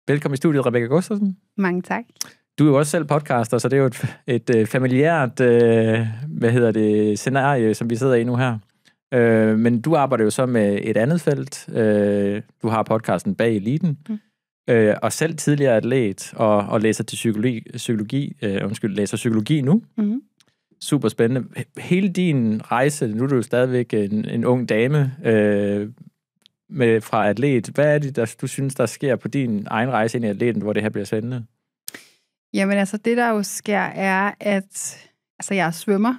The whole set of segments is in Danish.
Velkommen i studiet, Rebecca Gustafsen. Mange tak. Du er jo også selv podcaster, så det er jo et familiært scenarie, som vi sidder i nu her. Men du arbejder jo så med et andet felt. Du har podcasten Bag Eliten, og selv tidligere atlet og læser til læser psykologi nu. Mm-hmm. Super spændende. Hele din rejse, nu er du jo stadigvæk en ung dame fra atlet. Hvad er det, du synes, der sker på din egen rejse ind i atleten, hvor det her bliver spændende? Jamen altså, det der jo sker er, at jeg er svømmer.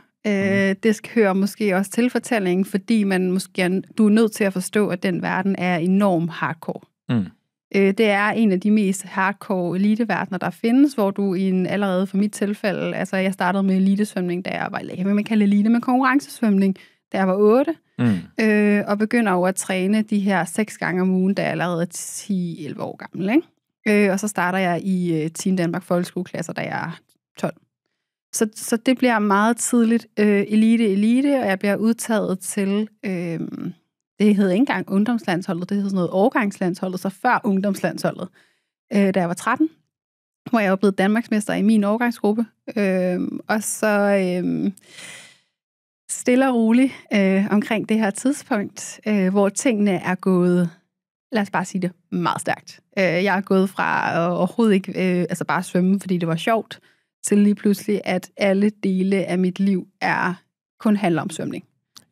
Det hører måske også til fortællingen, fordi du er nødt til at forstå, at den verden er enormt hardcore. Det er en af de mest hardcore eliteverdener, der findes, hvor du allerede for mit tilfælde, jeg startede med elitesvømning, da jeg var, jeg vil kalde elite, med konkurrencesvømning, da jeg var 8, og begynder over at træne de her 6 gange om ugen, da jeg allerede er 10-11 år gammel, ikke? Og så starter jeg i Team Danmark folkeskoleklasser, da jeg er 12. Så det bliver meget tidligt elite, og jeg bliver udtaget til, det hed ikke engang ungdomslandsholdet, det hed sådan noget årgangslandsholdet, så før ungdomslandsholdet, da jeg var 13, hvor jeg var blevet danmarksmester i min årgangsgruppe. Og så stille og roligt omkring det her tidspunkt, hvor tingene er gået, lad os bare sige det, meget stærkt. Jeg er gået fra overhovedet ikke bare svømme, fordi det var sjovt, til lige pludselig, at alle dele af mit liv kun handler om svømning.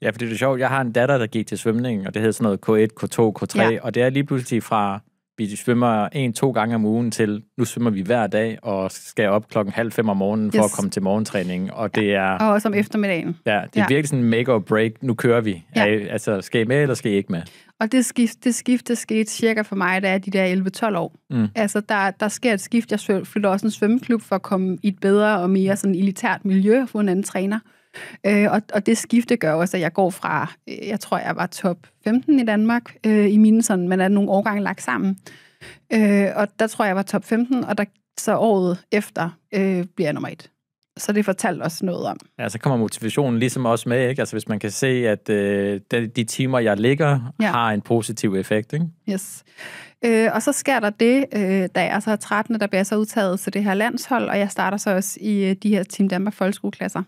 Ja, for det er sjovt. Jeg har en datter, der gik til svømning, og det hedder sådan noget K1, K2, K3, og det er lige pludselig fra, vi svømmer 1-2 gange om ugen til, nu svømmer vi hver dag, og skal op 4:30 om morgenen for at komme til morgentræning, og det er... Og også om eftermiddagen. Ja, det er virkelig sådan en make or break, nu kører vi. Ja. Altså, skal I med, eller skal I ikke med? Og det skifte skete cirka for mig, da jeg er de der 11-12 år. Altså, der sker et skift. Jeg flytter også en svømmeklub for at komme i et bedre og mere sådan elitært miljø og få en anden træner. Og det skifte gør også, at jeg går fra, jeg tror, jeg var top 15 i Danmark i mine sådan, man er nogle årgange lagt sammen. Og der tror jeg var top 15, og så året efter bliver jeg nummer 1. Så det fortalte også noget om. Ja, så kommer motivationen ligesom også med, ikke? Altså hvis man kan se, at de timer, jeg ligger, har en positiv effekt, ikke? Yes. Og så sker der det, da jeg så er 13, der bliver jeg så udtaget til det her landshold, og jeg starter så også i de her Team Danmark folkeskoleklasser.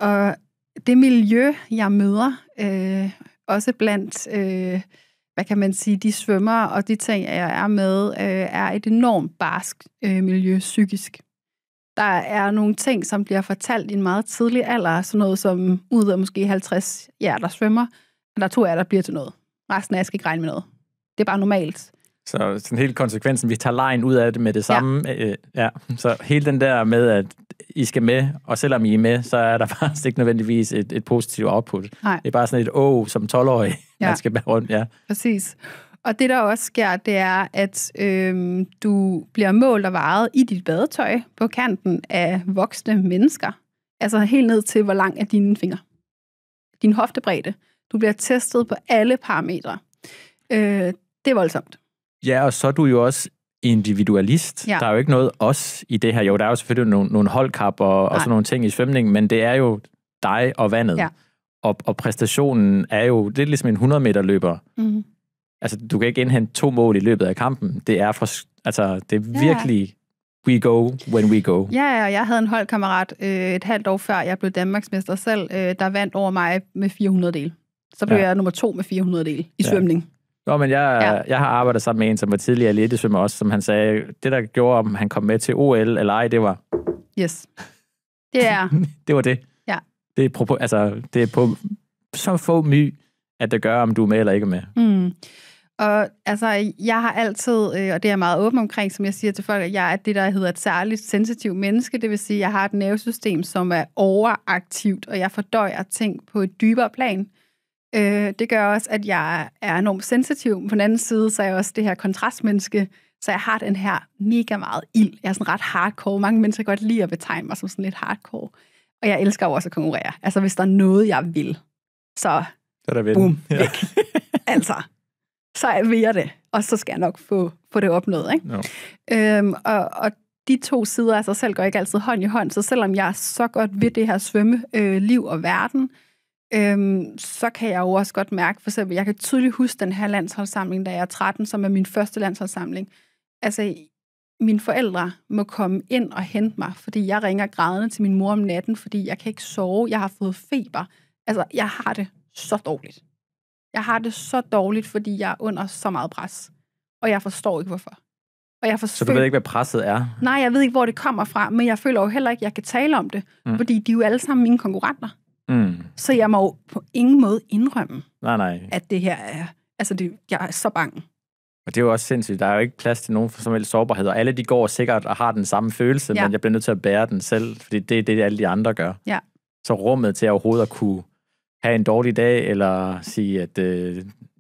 Og det miljø, jeg møder, også blandt, hvad kan man sige, de svømmer og de ting, jeg er med, er et enormt barsk miljø psykisk. Der er nogle ting, som bliver fortalt i en meget tidlig alder, sådan noget som ud af måske 50 der svømmer, og der 2 der bliver til noget. Resten af jeg skal ikke regne med noget. Det er bare normalt. Så sådan hele konsekvensen, vi tager lejen ud af det med det samme. Så hele den der med, at I skal med, og selvom I er med, så er der faktisk ikke nødvendigvis et positivt output. Nej. Det er bare sådan et som 12-årig, man skal bære rundt. Ja, præcis. Og det, der også sker, det er, at du bliver målt og vejet i dit badetøj på kanten af voksne mennesker. Altså helt ned til, hvor lang er dine fingre. Din hoftebredde. Du bliver testet på alle parametre. Det er voldsomt. Ja, og så er du jo også individualist. Ja. Der er jo ikke noget os i det her. Jo, der er jo selvfølgelig nogle holdkap og sådan nogle ting i svømning, men det er jo dig og vandet. Ja. Og præstationen er jo, det er ligesom en 100-meter løber. Mm-hmm. Altså, du kan ikke indhente 2 mål i løbet af kampen. Det er det er virkelig we go when we go. Ja, jeg havde en holdkammerat et halvt år før jeg blev Danmarksmester selv, der vandt over mig med 400 del. Så blev jeg nummer 2 med 400 del i svømning. Jo, men jeg har arbejdet sammen med en, som var tidligere elitesvømmer også, som han sagde, det der gjorde, om han kom med til OL eller ej, det var... Yes. Det er... det var det. Ja. Det er på så få my, at det gør, om du er med eller ikke med. Og altså, jeg har altid, og det er jeg meget åben omkring, som jeg siger til folk, at jeg er det, der hedder et særligt sensitivt menneske. Det vil sige, at jeg har et nervesystem, som er overaktivt, og jeg fordøjer ting på et dybere plan. Det gør også, at jeg er enormt sensitiv. På den anden side, så er jeg også det her kontrastmenneske, så jeg har den her mega meget ild. Jeg er sådan ret hardcore. Mange mennesker kan godt lide at betegne mig som sådan lidt hardcore. Og jeg elsker også at konkurrere. Altså, hvis der er noget, jeg vil, så boom, væk. Altså, så vil jeg det. Og så skal jeg nok få det opnået, ikke? No. Og de 2 sider af sig selv går ikke altid hånd i hånd. Så selvom jeg er så godt ved det her svømmeliv og verden, så kan jeg jo også godt mærke, for eksempel, jeg kan tydeligt huske den her landsholdssamling, da jeg er 13, som er min første landsholdssamling, altså, mine forældre må komme ind og hente mig, fordi jeg ringer grædende til min mor om natten, fordi jeg kan ikke sove, jeg har fået feber. Altså, jeg har det så dårligt. Jeg har det så dårligt, fordi jeg er under så meget pres. Og jeg forstår ikke, hvorfor. Så du ved ikke, hvad presset er? Nej, jeg ved ikke, hvor det kommer fra, men jeg føler jo heller ikke, at jeg kan tale om det, fordi de er jo alle sammen mine konkurrenter. Så jeg må jo på ingen måde indrømme, at det her er... Altså, jeg er så bange. Og det er jo også sindssygt. Der er jo ikke plads til nogen som helst sårbarhed, og alle de går sikkert og har den samme følelse, men jeg bliver nødt til at bære den selv, fordi det er det, alle de andre gør. Ja. Så rummet til overhovedet at kunne have en dårlig dag, eller sige, at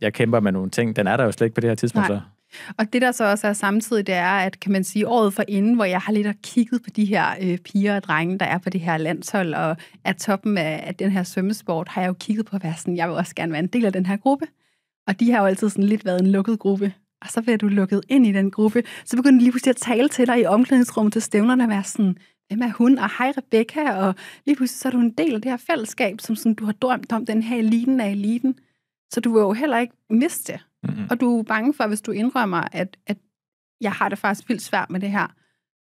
jeg kæmper med nogle ting, den er der jo slet ikke på det her tidspunkt. Så. Og det, der så også er samtidig, det er, at kan man sige, året forinden, hvor jeg har lidt kigget på de her piger og drenge, der er på det her landshold, og er toppen af den her svømmesport, har jeg jo kigget på at være sådan, jeg vil også gerne være en del af den her gruppe. Og de har jo altid sådan lidt været en lukket gruppe. Og så bliver du lukket ind i den gruppe. Så begynder de lige pludselig at tale til dig i omklædningsrummet til stævnerne og være sådan, hvem er hun? Og hej Rebecca. Og lige pludselig så er du en del af det her fællesskab, som sådan, du har drømt om, den her eliten af eliten. Så du vil jo heller ikke miste det. Og du er bange for, hvis du indrømmer, at jeg har det faktisk vildt svært med det her,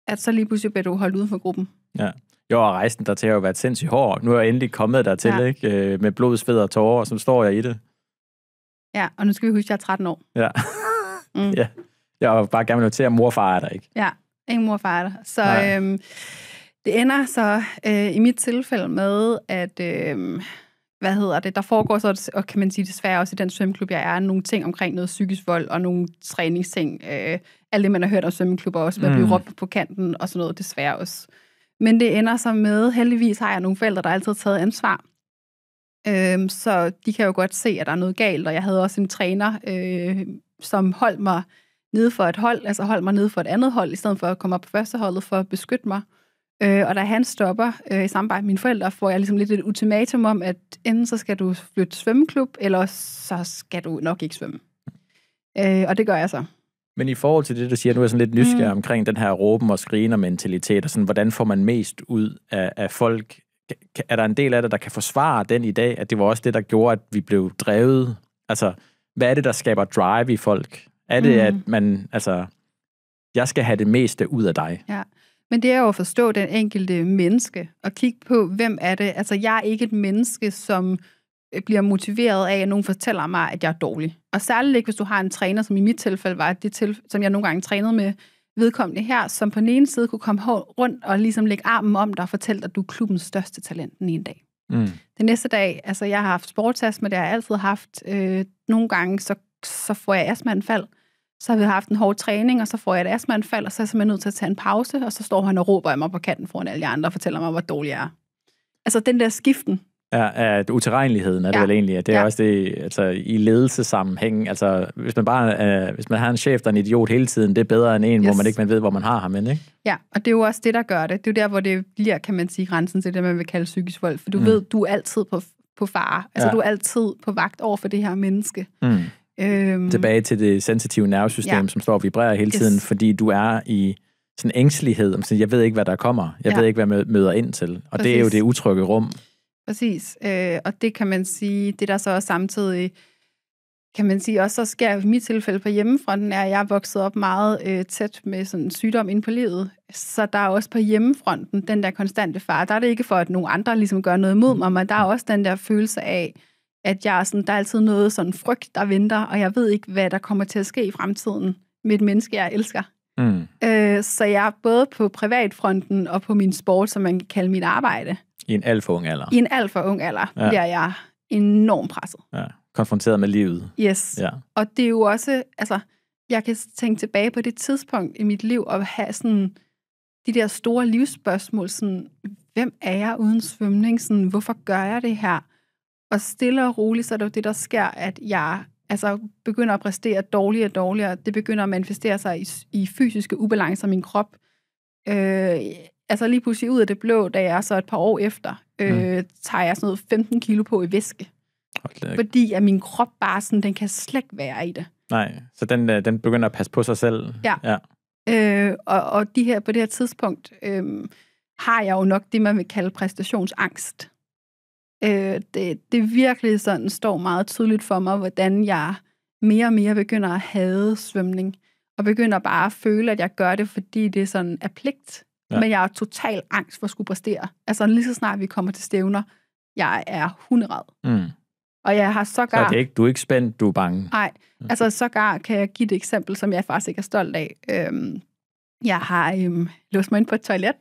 at så lige pludselig bliver du holdt uden for gruppen. Ja. Jo, og rejsen der til har jo været sindssygt hård. Nu er jeg endelig kommet dertil, ikke? Med blod, sved og tårer, og så står jeg i det. Ja, og nu skal vi huske, at jeg er 13 år. Ja. Ja. Jeg vil bare gerne notere, at mor og far er der ikke. Ja, ingen mor og far er der. Så det ender så i mit tilfælde med, at der foregår så, og kan man sige desværre også i den svømmeklub, jeg er, nogle ting omkring noget psykisk vold og nogle træningsting. Alt det, man har hørt om svømmeklubber også, med at blive råbt på kanten og sådan noget, desværre også. Men det ender så med, heldigvis har jeg nogle forældre, der altid har taget ansvar. Så de kan jo godt se, at der er noget galt, og jeg havde også en træner, som holdt mig nede for et hold, altså holdt mig nede for et andet hold, i stedet for at komme op på førsteholdet for at beskytte mig. Og da han stopper i samarbejde med mine forældre, får jeg ligesom lidt et ultimatum om, at enten så skal du flytte svømmeklub, eller så skal du nok ikke svømme. Og det gør jeg så. Men i forhold til det, du siger, nu er jeg sådan lidt nysgerrig omkring den her råben og skriner mentalitet, og sådan, hvordan får man mest ud af folk? Er der en del af det, der kan forsvare den i dag, at det var også det, der gjorde, at vi blev drevet? Altså, hvad er det, der skaber drive i folk? Er det, at man, jeg skal have det meste ud af dig? Ja, men det er jo at forstå den enkelte menneske, og kigge på, hvem er det? Altså, jeg er ikke et menneske, som bliver motiveret af, at nogen fortæller mig, at jeg er dårlig. Og særligt ikke, hvis du har en træner, som i mit tilfælde var det som jeg nogle gange trænede med vedkommende her, som på den ene side kunne komme rundt og ligesom lægge armen om dig og fortælle, at du er klubbens største talent den ene dag. Den næste dag, altså jeg har haft sportsastma, det har jeg altid haft. Nogle gange, så får jeg astmaanfald. Så har vi haft en hård træning, og så får jeg et astmaanfald, og så er jeg simpelthen nødt til at tage en pause, og så står han og råber mig på kanten foran alle de andre og fortæller mig, hvor dårlig jeg er. Altså den der skiften. Ja, utilregneligheden er det vel egentlig. Det er også det, altså i ledelsessammenhæng. Altså hvis man har en chef, der er en idiot hele tiden, det er bedre end en, hvor man ikke ved, hvor man har ham, ikke? Ja, og det er jo også det, der gør det. Det er jo der, hvor det bliver, kan man sige, grænsen til det, man vil kalde psykisk vold. For du ved, du er altid på fare. Altså du er altid på vagt over for det her menneske. Tilbage til det sensitive nervesystem, som står og vibrerer hele tiden, fordi du er i sådan ængstelighed. Jeg ved ikke, hvad der kommer. Jeg ved ikke, hvad jeg møder ind til. Og det er jo det utrygge rum. Præcis. Og det kan man sige, det der så også samtidig, kan man sige, også så sker i mit tilfælde på hjemmefronten, er, at jeg er vokset op meget tæt med sådan en sygdom inde på livet. Så der er også på hjemmefronten den der konstante fare. Der er det ikke for, at nogle andre ligesom gør noget imod mig, men der er også den der følelse af, at der er altid noget sådan frygt, der venter, og jeg ved ikke, hvad der kommer til at ske i fremtiden med et menneske, jeg elsker. Så jeg er både på privatfronten og på min sport, som man kan kalde mit arbejde. I en alt for ung alder. I en alt for ung alder bliver jeg enormt presset. Ja, konfronteret med livet. Yes. Ja. Og det er jo også, jeg kan tænke tilbage på det tidspunkt i mit liv, og have sådan de der store livsspørgsmål, sådan, hvem er jeg uden svømning? Sådan, hvorfor gør jeg det her? Og stille og roligt, så er det jo det, der sker, at jeg begynder at præstere dårligere og dårligere. Det begynder at manifestere sig i fysiske ubalancer i min krop. Lige pludselig ud af det blå, da jeg så et par år efter, tager jeg sådan noget 15 kilo på i væske. Fordi at min krop bare sådan, den kan slet ikke være i det. Nej, så den begynder at passe på sig selv. Ja. Og på det her tidspunkt har jeg jo nok det, man vil kalde præstationsangst. Det virkelig sådan står meget tydeligt for mig, hvordan jeg mere og mere begynder at hade svømning. og begynder bare at føle, at jeg gør det, fordi det sådan er pligt. Ja. Men jeg er totalt angst for at skulle præstere. Altså lige så snart vi kommer til stævner, jeg er hunderad. Og jeg har sågar... Så du er ikke spændt, du er bange? Nej, altså sågar kan jeg give et eksempel, som jeg faktisk ikke er stolt af. Jeg har låst mig ind på et toilet,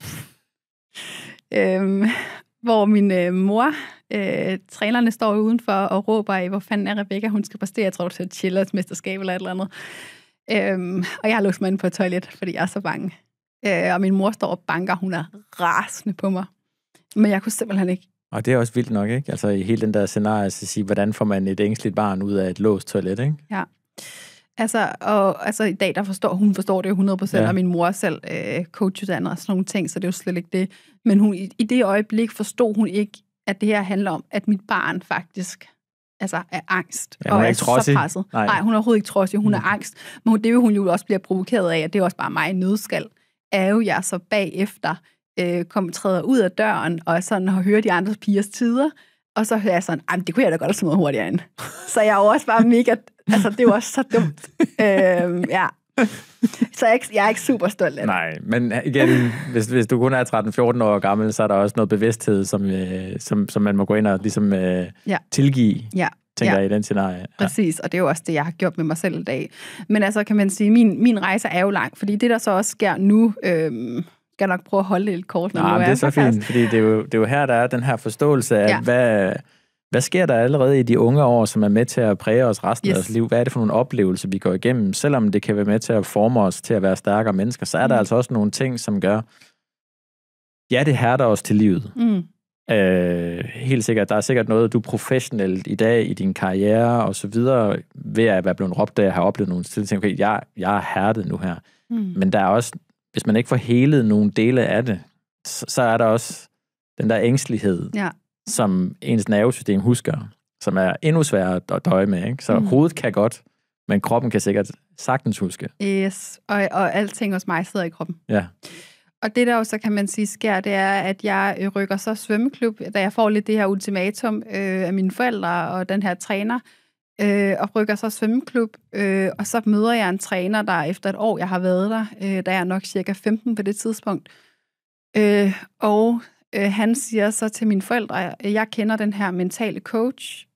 hvor min mor, trænerne står udenfor og råber af, hvor fanden er Rebecca, hun skal præstere, jeg tror, det er Chillers-mesterskab eller et eller andet. Og jeg har låst mig ind på et toilet, fordi jeg er så bange. Og min mor står og banker, hun er rasende på mig. Men jeg kunne simpelthen ikke. Og det er også vildt nok, ikke? Altså i hele den der scenarie, så sige, hvordan får man et ængstligt barn ud af et låst toilet, ikke? Ja. Altså i dag, hun forstår det jo 100%, ja. Og min mor selv coachuddannet og sådan nogle ting, så det er jo slet ikke det. Men hun, i det øjeblik forstod hun ikke, at det her handler om, at mit barn faktisk er angst. Ja, hun er ikke trodsig. Så presset. Nej, hun er overhovedet ikke trodsig, hun er angst. Men det hun jo også bliver provokeret af, at det er også bare mig i nødskal, er jo jeg så bagefter træder ud af døren, og sådan har hørt de andre pigers tider, og så hører jeg sådan, det kunne jeg da godt have sådan noget hurtigere ind. Så jeg er jo også bare mega, altså det er jo også så dumt. Ja. Så jeg er ikke super stolt af det. Nej, men igen, hvis du kun er 13-14 år gammel, så er der også noget bevidsthed, som man må gå ind og ligesom tilgive, tænker jeg i den scenarie. Ja. Præcis, og det er jo også det, jeg har gjort med mig selv i dag. Men altså, kan man sige, min rejse er jo lang, fordi det, der så også sker nu, skal jeg nok prøve at holde det lidt kort. Det er så fint, fordi det er jo her, der er den her forståelse af, hvad sker der allerede i de unge år, som er med til at præge os resten af vores liv? Hvad er det for nogle oplevelser, vi går igennem? Selvom det kan være med til at forme os til at være stærkere mennesker, så er der altså også nogle ting, som gør, det hærder os til livet. Helt sikkert. Der er sikkert noget, du professionelt i dag, i din karriere og så videre, ved at være blevet råbt, der har oplevet nogle ting, okay, jeg er hærdet nu her. Men der er også, hvis man ikke får helet nogle dele af det, så er der også den der ængstelighed, som ens nervesystem husker, som er endnu sværere at døje med. Ikke? Så hovedet kan godt, men kroppen kan sikkert sagtens huske. Yes, og alting hos mig sidder i kroppen. Ja. Og det der jo så, kan man sige, sker, det er, at jeg rykker så svømmeklub, da jeg får lidt det her ultimatum af mine forældre og den her træner, og rykker så svømmeklub, og så møder jeg en træner, der efter et år, jeg har været der, da jeg er nok cirka 15 på det tidspunkt. Og han siger så til mine forældre, jeg kender den her mentale coach,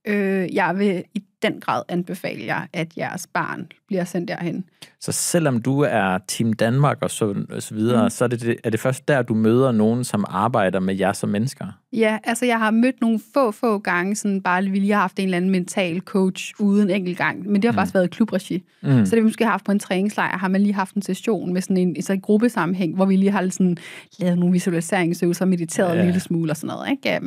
jeg vil i den grad anbefale jer, at jeres barn bliver sendt derhen. Så selvom du er Team Danmark og så videre, så er det først der, du møder nogen, som arbejder med jer som mennesker? Ja, altså jeg har mødt nogle få gange, sådan bare vi lige har haft en eller anden mental coach uden enkelt gang, men det har faktisk været i klubregi. Så det vi måske har haft på en træningslejr, har man lige haft en session med sådan en gruppesammenhæng, hvor vi lige har sådan, lavet nogle visualiseringsøvelser, mediteret en lille smule og sådan noget. Ikke?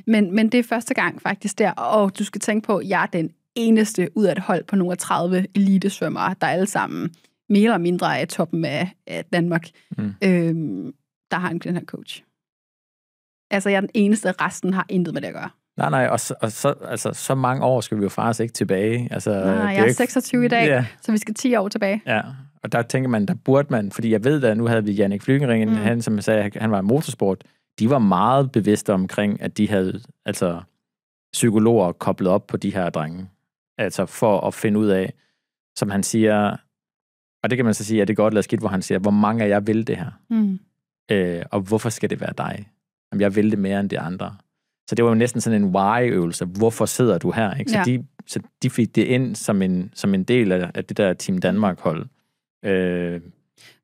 Men det er første gang faktisk der, og du skal tænke på, jeg er den eneste ud af et hold på nogle 30 elitesvømmere, der alle sammen mere eller mindre er toppen af Danmark, der har den her coach. Altså, jeg er den eneste, resten har intet med det at gøre. Nej, og så mange år skal vi jo faktisk ikke tilbage. Altså, jeg er 26 i dag, så vi skal 10 år tilbage. Ja, og der tænker man, der burde man, fordi jeg ved, at nu havde vi Jannik Flygeringen, han som sagde, han var i motorsport, de var meget bevidste omkring, at de havde psykologer koblet op på de her drenge. Altså for at finde ud af, som han siger, og det kan man så sige, at det er godt eller skidt, hvor han siger, hvor mange af jer vil det her? Og hvorfor skal det være dig? Jamen, jeg vil det mere end de andre. Så det var jo næsten sådan en why-øvelse. Hvorfor sidder du her? Ikke? Så de fik det ind som en del af det der Team Danmark-hold.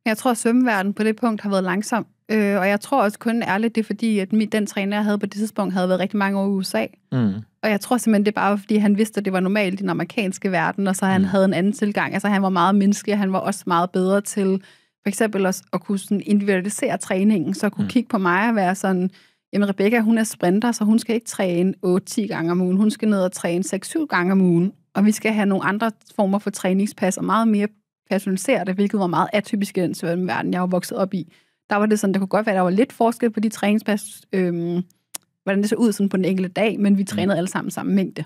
Jeg tror, at svømmeverdenen på det punkt har været langsom. Og jeg tror også kun ærligt, det er fordi, at den træner, jeg havde på det tidspunkt, havde været rigtig mange år i USA. Og jeg tror simpelthen, det bare var, fordi han vidste, at det var normalt i den amerikanske verden, og så han havde en anden tilgang. Altså han var meget menneskelig, og han var også meget bedre til for eksempel at kunne sådan individualisere træningen, så kunne kigge på mig og være sådan, jamen Rebecca, hun er sprinter, så hun skal ikke træne 8-10 gange om ugen, hun skal ned og træne 6-7 gange om ugen, og vi skal have nogle andre former for træningspas, og meget mere personalisere det, hvilket var meget atypisk i den svømmeverden, jeg var vokset op i. Der var det sådan, der kunne godt være, der var lidt forskel på de træningspas, hvordan det så ud sådan på den enkelte dag, men vi trænede alle sammen samme mængde.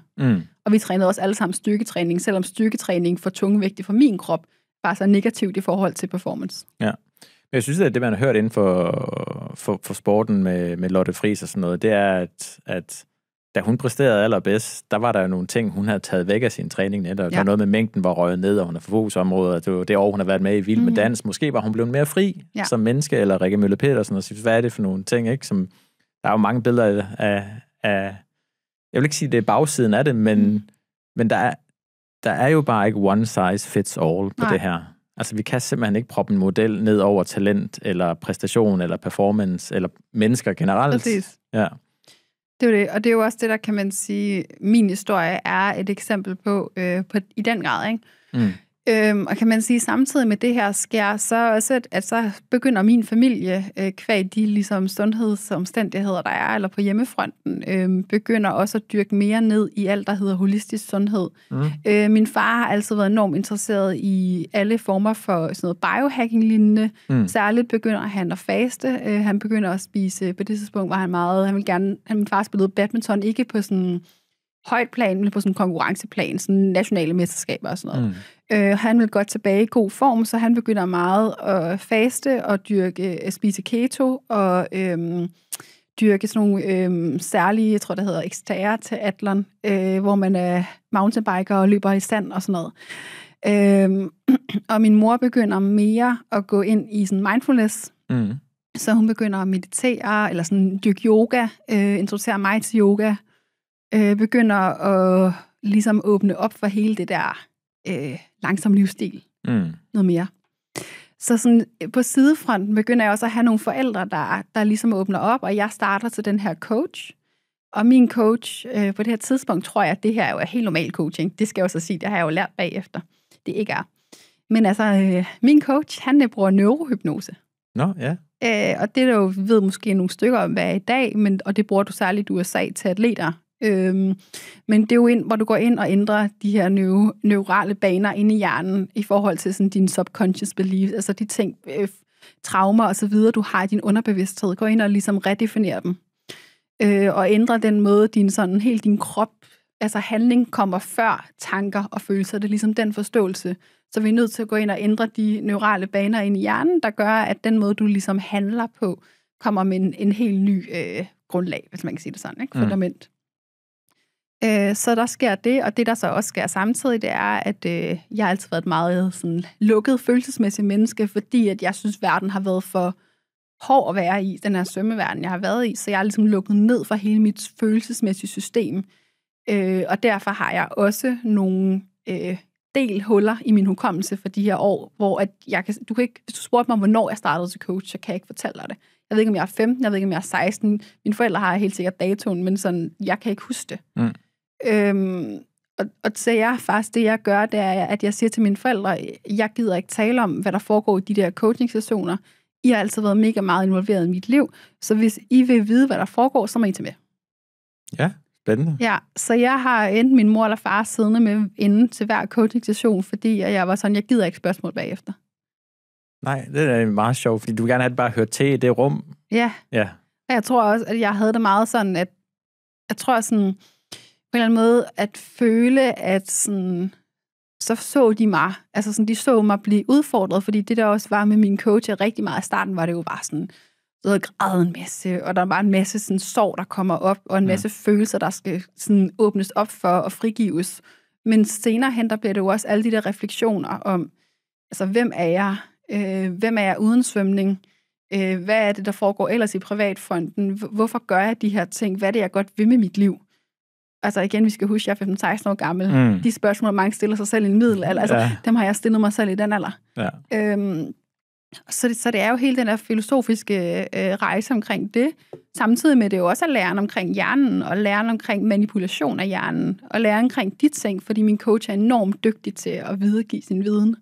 Og vi trænede også alle sammen styrketræning, selvom styrketræning for tungevægtig for min krop var så negativt i forhold til performance. Ja. Men jeg synes, at det, man har hørt inden for sporten med Lotte Friis og sådan noget, det er, at da hun præsterede allerbedst, der var der jo nogle ting, hun havde taget væk af sin træning netop. Der var noget med mængden, var røget ned, og hun har fokusområdet. Det var det år, hun har været med i Vild med Dans. Måske var hun blevet mere fri som menneske, eller Rikke Møller Petersen, og sige, hvad er det for nogle ting, ikke? Som, der er jo mange billeder af jeg vil ikke sige, det er bagsiden af det, men der er jo bare ikke one size fits all på det her. Altså, vi kan simpelthen ikke proppe en model ned over talent, eller præstation, eller performance, eller mennesker generelt. Præcis. Ja. Det er jo det, og det er jo også det, der kan man sige, min historie er et eksempel på i den grad, ikke? Og kan man sige, samtidig med det her sker, så også, at så begynder min familie, kvad de ligesom sundhedsomstændigheder, der er, eller på hjemmefronten, begynder også at dyrke mere ned i alt, der hedder holistisk sundhed. Min far har altid været enormt interesseret i alle former for sådan noget biohacking-lignende. Særligt begynder han at faste. Han begynder at spise, på det tidspunkt var han meget, min far spillede badminton, ikke på sådan højt plan, men på sådan en konkurrenceplan, sådan nationale mesterskaber og sådan noget. Han vil godt tilbage i god form, så han begynder meget at faste og spise keto og dyrke sådan nogle særlige, jeg tror, det hedder Xterra til Athlon, hvor man er mountainbiker og løber i sand og sådan noget. Og min mor begynder mere at gå ind i sådan mindfulness, så hun begynder at meditere, eller sådan dyrke yoga, introducere mig til yoga, begynder at ligesom åbne op for hele det der langsom livsstil. Noget mere. Så sådan, på sidefronten begynder jeg også at have nogle forældre, der ligesom åbner op, og jeg starter til den her coach. Og min coach, på det her tidspunkt, tror jeg, at det her er jo helt normal coaching. Det skal jeg også sige, det har jeg jo lært bagefter. Det ikke er. Men altså, min coach, han bruger neurohypnose. Og det der jo ved måske nogle stykker om, hvad er i dag, og det bruger du særligt i USA til atleter. Men det er jo hvor du går ind og ændrer de her neurale baner inde i hjernen i forhold til sådan din subconscious beliefs, altså de ting, traumer og så videre, du har i din underbevidsthed. Gå ind og ligesom redefinere dem. Og ændre den måde, din krop, altså handling kommer før tanker og følelser. Det er ligesom den forståelse. Så vi er nødt til at gå ind og ændre de neurale baner inde i hjernen, der gør, at den måde, du ligesom handler på, kommer med en helt ny grundlag, hvis man kan sige det sådan, ikke? Fundament. Så der sker det, og det der så også sker samtidig, det er, at jeg har altid været et meget sådan lukket følelsesmæssigt menneske, fordi at jeg synes, verden har været for hård at være i, den her svømmeverden, jeg har været i, så jeg har ligesom lukket ned for hele mit følelsesmæssige system. Og derfor har jeg også nogle del huller i min hukommelse for de her år, hvor at hvis du spurgte mig, hvornår jeg startede til coach, så kan jeg ikke fortælle dig det. Jeg ved ikke, om jeg er 15, jeg ved ikke, om jeg er 16. Mine forældre har helt sikkert datoen, men sådan, jeg kan ikke huske det. Og så det jeg gør, det er, at jeg siger til mine forældre, jeg gider ikke tale om, hvad der foregår i de der coaching-sessioner. I har altid været mega meget involveret i mit liv, så hvis I vil vide, hvad der foregår, så må I tage med. Ja, spændende. Ja, så jeg har enten min mor eller far siddende med inden til hver coaching-session, fordi jeg var sådan, jeg gider ikke spørgsmål bagefter. Nej, det er meget sjovt, fordi du gerne have bare hørt til i det rum. Ja. Og jeg tror også, at jeg havde det meget sådan, at jeg tror sådan, på en eller anden måde, at føle, at sådan, så de mig, altså sådan, de så mig blive udfordret, fordi det der også var med min coach, rigtig meget i starten, var det jo bare sådan, så havde grædet en masse, og der var en masse sådan sorg, der kommer op, og en masse følelser, der skal sådan åbnes op for og frigives. Men senere hen, der bliver det jo også alle de der refleksioner om, altså, hvem er jeg? Hvem er jeg uden svømning? Hvad er det, der foregår ellers i privatfronten? Hvorfor gør jeg de her ting? Hvad er det, jeg godt vil med mit liv? Altså igen, vi skal huske, at jeg er 15-16 år gammel. De spørgsmål, mange stiller sig selv i en middelalder, altså, dem har jeg stillet mig selv i den alder. Så det er jo hele den der filosofiske rejse omkring det. Samtidig med det jo også at lære omkring hjernen, og lære omkring manipulation af hjernen, og lære omkring de ting, fordi min coach er enormt dygtig til at videregive sin viden.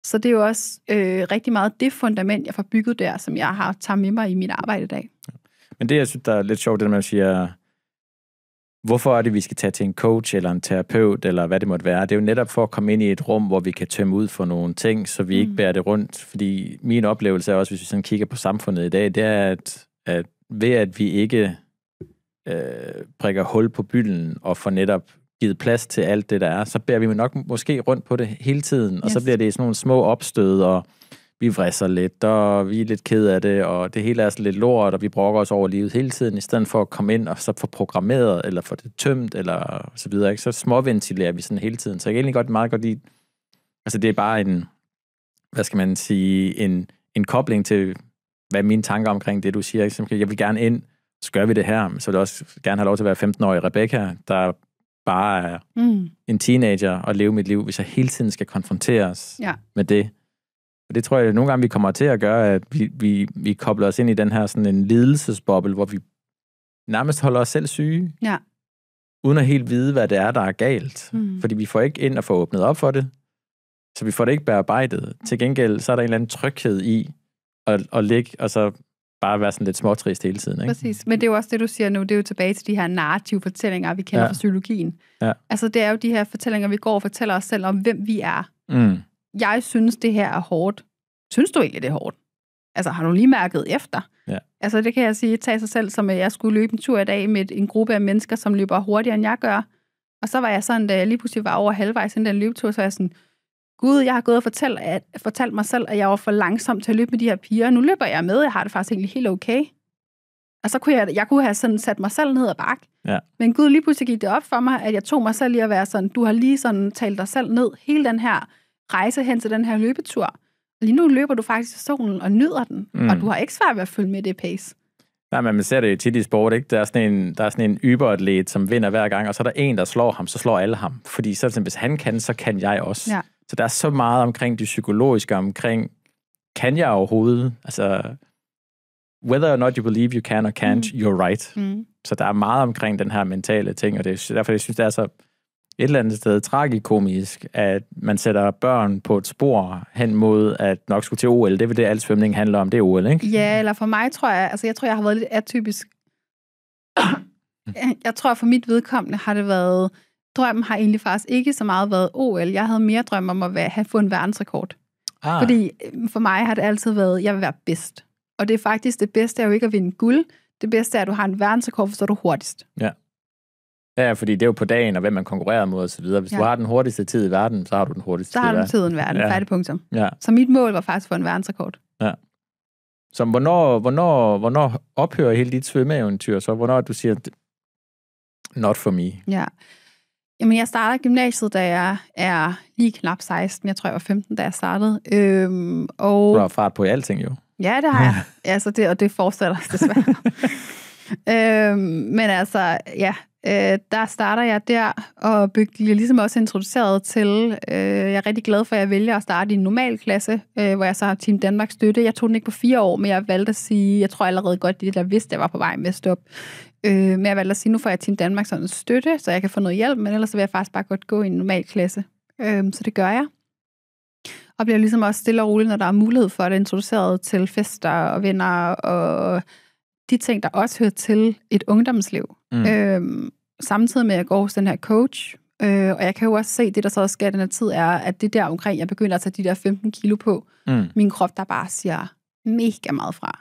Så det er jo også rigtig meget det fundament, jeg får bygget der, som jeg har taget med mig i mit arbejde i dag. Men det, jeg synes, der er lidt sjovt, det man siger, hvorfor er det, vi skal tage til en coach eller en terapeut, eller hvad det måtte være? Det er jo netop for at komme ind i et rum, hvor vi kan tømme ud for nogle ting, så vi ikke bærer det rundt. Fordi min oplevelse er også, hvis vi sådan kigger på samfundet i dag, det er, at ved at vi ikke prikker hul på bylden og får netop givet plads til alt det, der er, så bærer vi nok måske rundt på det hele tiden, og så bliver det sådan nogle små opstød, og vi vrisser lidt, og vi er lidt ked af det, og det hele er sådan lidt lort, og vi brokker os over livet hele tiden, i stedet for at komme ind og så få programmeret, eller få det tømt, eller så videre, ikke? Så småventilerer vi sådan hele tiden. Så jeg kan egentlig meget godt lide, altså det er bare en, hvad skal man sige, en kobling til, hvad mine tanker omkring det, du siger, ikke? Jeg vil gerne ind, så gør vi det her, så vil jeg også gerne have lov til at være 15-årig Rebecca, der bare er en teenager og leve mit liv, hvis jeg hele tiden skal konfronteres med det. Og det tror jeg, at nogle gange vi kommer til at gøre, at vi kobler os ind i den her sådan en lidelsesboble, hvor vi nærmest holder os selv syge, uden at helt vide, hvad det er, der er galt. Fordi vi får ikke ind og få åbnet op for det, så vi får det ikke bearbejdet. Til gengæld, så er der en eller anden tryghed i at ligge, og så bare være sådan lidt småtrist hele tiden. Ikke? Præcis, men det er jo også det, du siger nu, det er jo tilbage til de her narrative fortællinger, vi kender fra psykologien. Ja. Altså, det er jo de her fortællinger, vi går og fortæller os selv om, hvem vi er. Jeg synes, det her er hårdt. Synes du egentlig, det er hårdt? Altså, har du lige mærket efter? Ja. Altså, det kan jeg sige, tage sig selv, som jeg skulle løbe en tur i dag med en gruppe af mennesker, som løber hurtigere, end jeg gør. Og så var jeg sådan, da jeg lige pludselig var over halvvejs inden den løbetur, så var jeg sådan, Gud, jeg har gået og fortalt mig selv, at jeg var for langsom til at løbe med de her piger. Nu løber jeg med, jeg har det faktisk egentlig helt okay. Og så kunne jeg kunne have sådan sat mig selv ned ad bakke. Ja. Men Gud, lige pludselig gik det op for mig, at jeg tog mig selv i at være sådan, du har lige sådan talt dig selv ned, hele den her rejse hen til den her løbetur. Og lige nu løber du faktisk i solen og nyder den, og du har ikke svært ved at følge med det pace. Nej, men man ser det tit i sport, ikke? Der er sådan en yberatlet, som vinder hver gang, og så er der en, der slår ham, så slår alle ham. Fordi så sådan, hvis han kan, så kan jeg også. Ja. Så der er så meget omkring det psykologiske, omkring, kan jeg overhovedet? Altså, whether or not you believe you can or can't, you're right. Så der er meget omkring den her mentale ting, og det er derfor, jeg synes, det er så et eller andet sted tragikomisk, at man sætter børn på et spor hen mod, at nok skulle til OL. Det er vel det, al svømning handler om, det er OL, ikke? Ja, eller for mig tror jeg, jeg har været lidt atypisk. Jeg tror, for mit vedkommende har det været, drømmen har egentlig faktisk ikke så meget været OL. Jeg havde mere drøm om at få en verdensrekord. Fordi for mig har det altid været, jeg vil være bedst. Og det er faktisk det bedste er jo ikke at vinde guld. Det bedste er, at du har en verdensrekord, for så er du hurtigst. Ja. Ja, fordi det er jo på dagen, og hvem man konkurrerer mod og så videre. Hvis du har den hurtigste tid i verden, så har du den hurtigste tid i verden. Så har du tiden i verden, færdig punktum. Ja. Så mit mål var faktisk for en verdensrekord. Ja. Så hvornår ophører hele dit svømmeeventyr? Så hvornår du siger, not for me? Ja. Jamen, jeg startede gymnasiet, da jeg er lige knap 16. Jeg tror, jeg var 15, da jeg startede. Og du har fart på i alting, jo. Ja, det har jeg. Altså, det fortsætter desværre. Men altså, ja, der starter jeg der, og bliver ligesom også introduceret til, jeg er rigtig glad for, at jeg vælger at starte i en normal klasse, hvor jeg så har Team Danmark støtte. Jeg tog den ikke på 4 år, men jeg valgte at sige, jeg tror allerede godt, det der vidste, jeg var på vej med at stoppe. Men jeg valgte at sige, nu får jeg Team Danmark sådan en støtte, så jeg kan få noget hjælp, men ellers vil jeg faktisk bare godt gå i en normal klasse. Så det gør jeg. Og bliver ligesom også stille og roligt, når der er mulighed for det, introduceret til fester og venner og de ting, der også hører til et ungdomsliv. Samtidig med, at jeg går hos den her coach, og jeg kan jo også se, det der så også sker den her tid, er, at det der omkring, jeg begynder at tage de der 15 kilo på, min krop, der bare siger mega meget fra.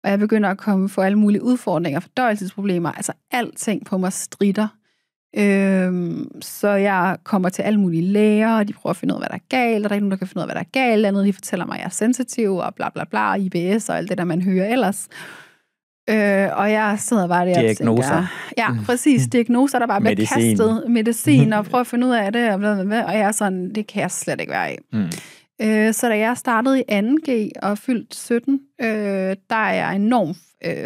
Og jeg begynder at få alle mulige udfordringer, fordøjelsesproblemer, altså alting på mig stritter. Så jeg kommer til alle mulige læger, og de prøver at finde ud af, hvad der er galt, og der er ikke nogen, der kan finde ud af, hvad der er galt, andet de fortæller mig, at jeg er sensitiv, og bla bla bla, IBS og alt det der, man hører ellers. Og jeg sidder bare der og tænker, ja, præcis, diagnoser, der bare bliver kastet medicin, og prøver at finde ud af det, og jeg er sådan, det kan jeg slet ikke være i. Så da jeg startede i 2G og fyldt 17, der er jeg enormt,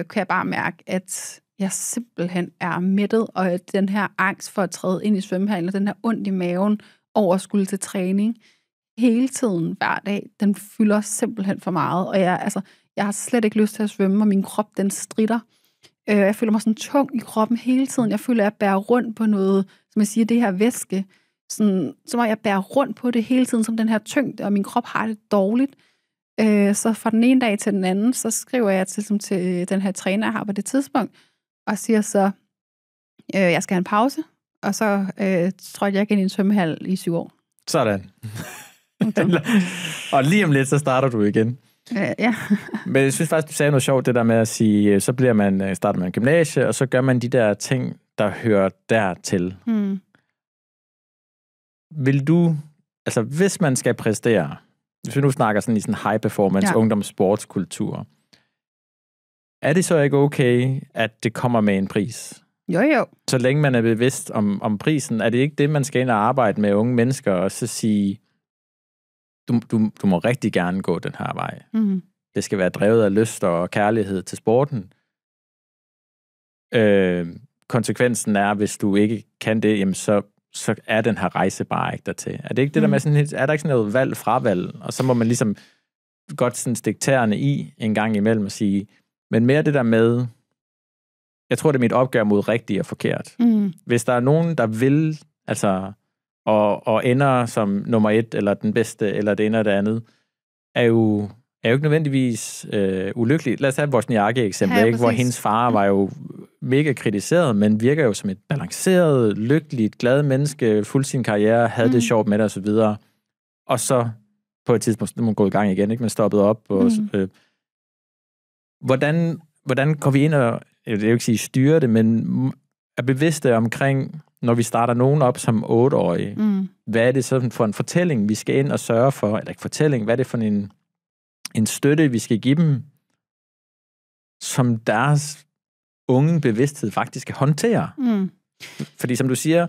kan jeg bare mærke, at jeg simpelthen er mættet, og den her angst for at træde ind i svømmehallen, og den her ondt i maven over at skulle til træning, hele tiden, hver dag, den fylder simpelthen for meget, og jeg har slet ikke lyst til at svømme, og min krop, den stritter. Jeg føler mig sådan tung i kroppen hele tiden. Jeg føler, at jeg bærer rundt på noget, som jeg siger, det her væske. Sådan, som jeg bærer rundt på det hele tiden, som den her tyngde, og min krop har det dårligt. Så fra den ene dag til den anden, så skriver jeg til den her træner, jeg har på det tidspunkt, og siger så, jeg skal have en pause, og så tror jeg igen i en svømmehal i 7 år. Sådan. Og lige om lidt, så starter du igen. Ja. Men jeg synes faktisk, du sagde noget sjovt, det der med at sige, så starter man gymnasie, og så gør man de der ting, der hører dertil. Vil du, altså hvis man skal præstere, hvis vi nu snakker sådan i sådan high performance, ungdomssportskultur, er det så ikke okay, at det kommer med en pris? Jo. Så længe man er bevidst om prisen, er det ikke det, man skal ind og arbejde med unge mennesker, og så sige, du må rigtig gerne gå den her vej. Mm. Det skal være drevet af lyst og kærlighed til sporten. Konsekvensen er, hvis du ikke kan det, jamen så er den her rejse bare ikke dertil. Er det ikke det der med sådan, er der ikke sådan noget valg, fravalg, og så må man ligesom godt sådan stikke tæerne i en gang imellem og sige, men mere det der med, jeg tror, det er mit opgør mod rigtigt og forkert. Mm. Hvis der er nogen, der vil, altså, og ender som nummer 1, eller den bedste, eller det ene eller det andet, er jo ikke nødvendigvis ulykkeligt. Lad os tage Wozniacki-eksempel, ikke? Hvor hendes far var jo mega kritiseret, men virker jo som et balanceret, lykkeligt, glad menneske, fuldt sin karriere, havde det sjovt med det, og så videre. Og så på et tidspunkt, må man gå i gang igen, ikke? Man stoppede op. Og, hvordan går vi ind og, jeg vil ikke sige styre det, men er bevidste omkring, når vi starter nogen op som 8-årige, hvad er det så for en fortælling, vi skal ind og sørge for, eller ikke fortælling, hvad er det for en støtte, vi skal give dem, som deres unge bevidsthed faktisk kan håndtere. Fordi som du siger,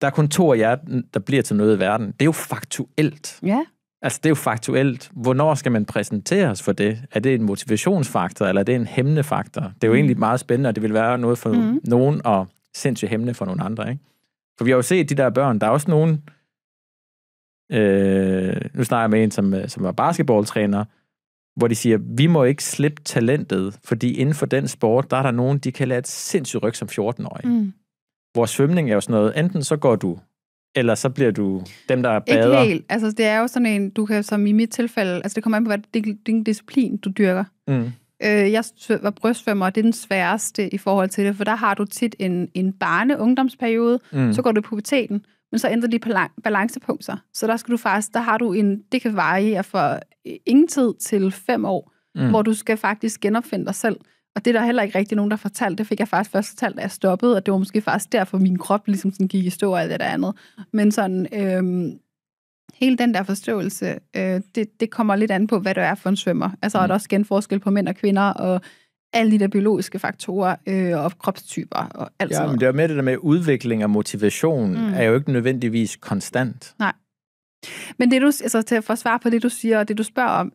der er kun 2 af jer, der bliver til noget i verden. Det er jo faktuelt. Ja. Altså, det er jo faktuelt. Hvornår skal man præsenteres for det? Er det en motivationsfaktor, eller er det en hæmmende faktor? Det er jo egentlig meget spændende, og det vil være noget for nogen, og sindssygt hæmmende for nogle andre, ikke? For vi har jo set de der børn, der er også nogen, nu snakker jeg med en, som var basketballtræner, hvor de siger, vi må ikke slippe talentet, fordi inden for den sport, der er der nogen, de kan lade et sindssygt ryg som 14-årige. Hvor svømning er jo sådan noget, enten så går du, eller så bliver du dem, der bader. Ikke helt. Altså, det er jo sådan en, du kan, som i mit tilfælde, altså det kommer an på, hvilken disciplin du dyrker. Jeg var brystsvømmer, og det er den sværeste i forhold til det, for der har du tit en barne-ungdomsperiode, så går du i puberteten, men så ændrer de balancepunkter. Så der skal du faktisk, der har du det kan variere fra ingen tid til 5 år, hvor du skal faktisk genopfinde dig selv. Og det er der heller ikke rigtig nogen, der fortalte. Det fik jeg faktisk først fortalt, da jeg stoppede, og det var måske faktisk derfor, min krop ligesom sådan gik i stå og alt det der andet. Men sådan, hele den der forståelse, det kommer lidt an på, hvad du er for en svømmer. Altså er der også igen forskel på mænd og kvinder, og alle de der biologiske faktorer, og kropstyper, og alt sådan noget. Men det er med det der med udvikling og motivation, er jo ikke nødvendigvis konstant. Nej. Men det du, altså til at få svar på det, du siger, og det du spørger om,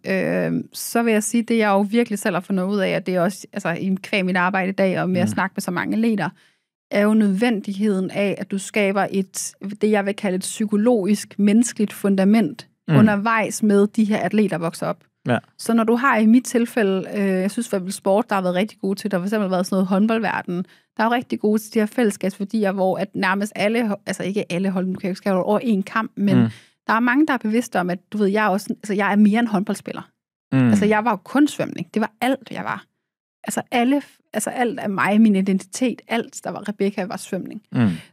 så vil jeg sige, det jeg jo virkelig selv har fundet ud af, at det er også, altså i kvæg mit arbejde i dag, og med at snakke med så mange atleter, er jo nødvendigheden af, at du skaber det jeg vil kalde et psykologisk, menneskeligt fundament undervejs med de her atleter vokser op. Ja. Så når du har i mit tilfælde, jeg synes for eksempel sport, der har været rigtig gode til, der har for eksempel været sådan noget håndboldverden, der er jo rigtig gode til de her fællesskabsværdier, hvor at nærmest alle, altså ikke alle hold, du kan jo ikke over en kamp, men der er mange, der er bevidste om, at du ved, jeg er mere en håndboldspiller. Altså jeg var jo kun svømning. Det var alt, jeg var. Altså alt af mig, min identitet, alt, der var Rebecca, var svømning.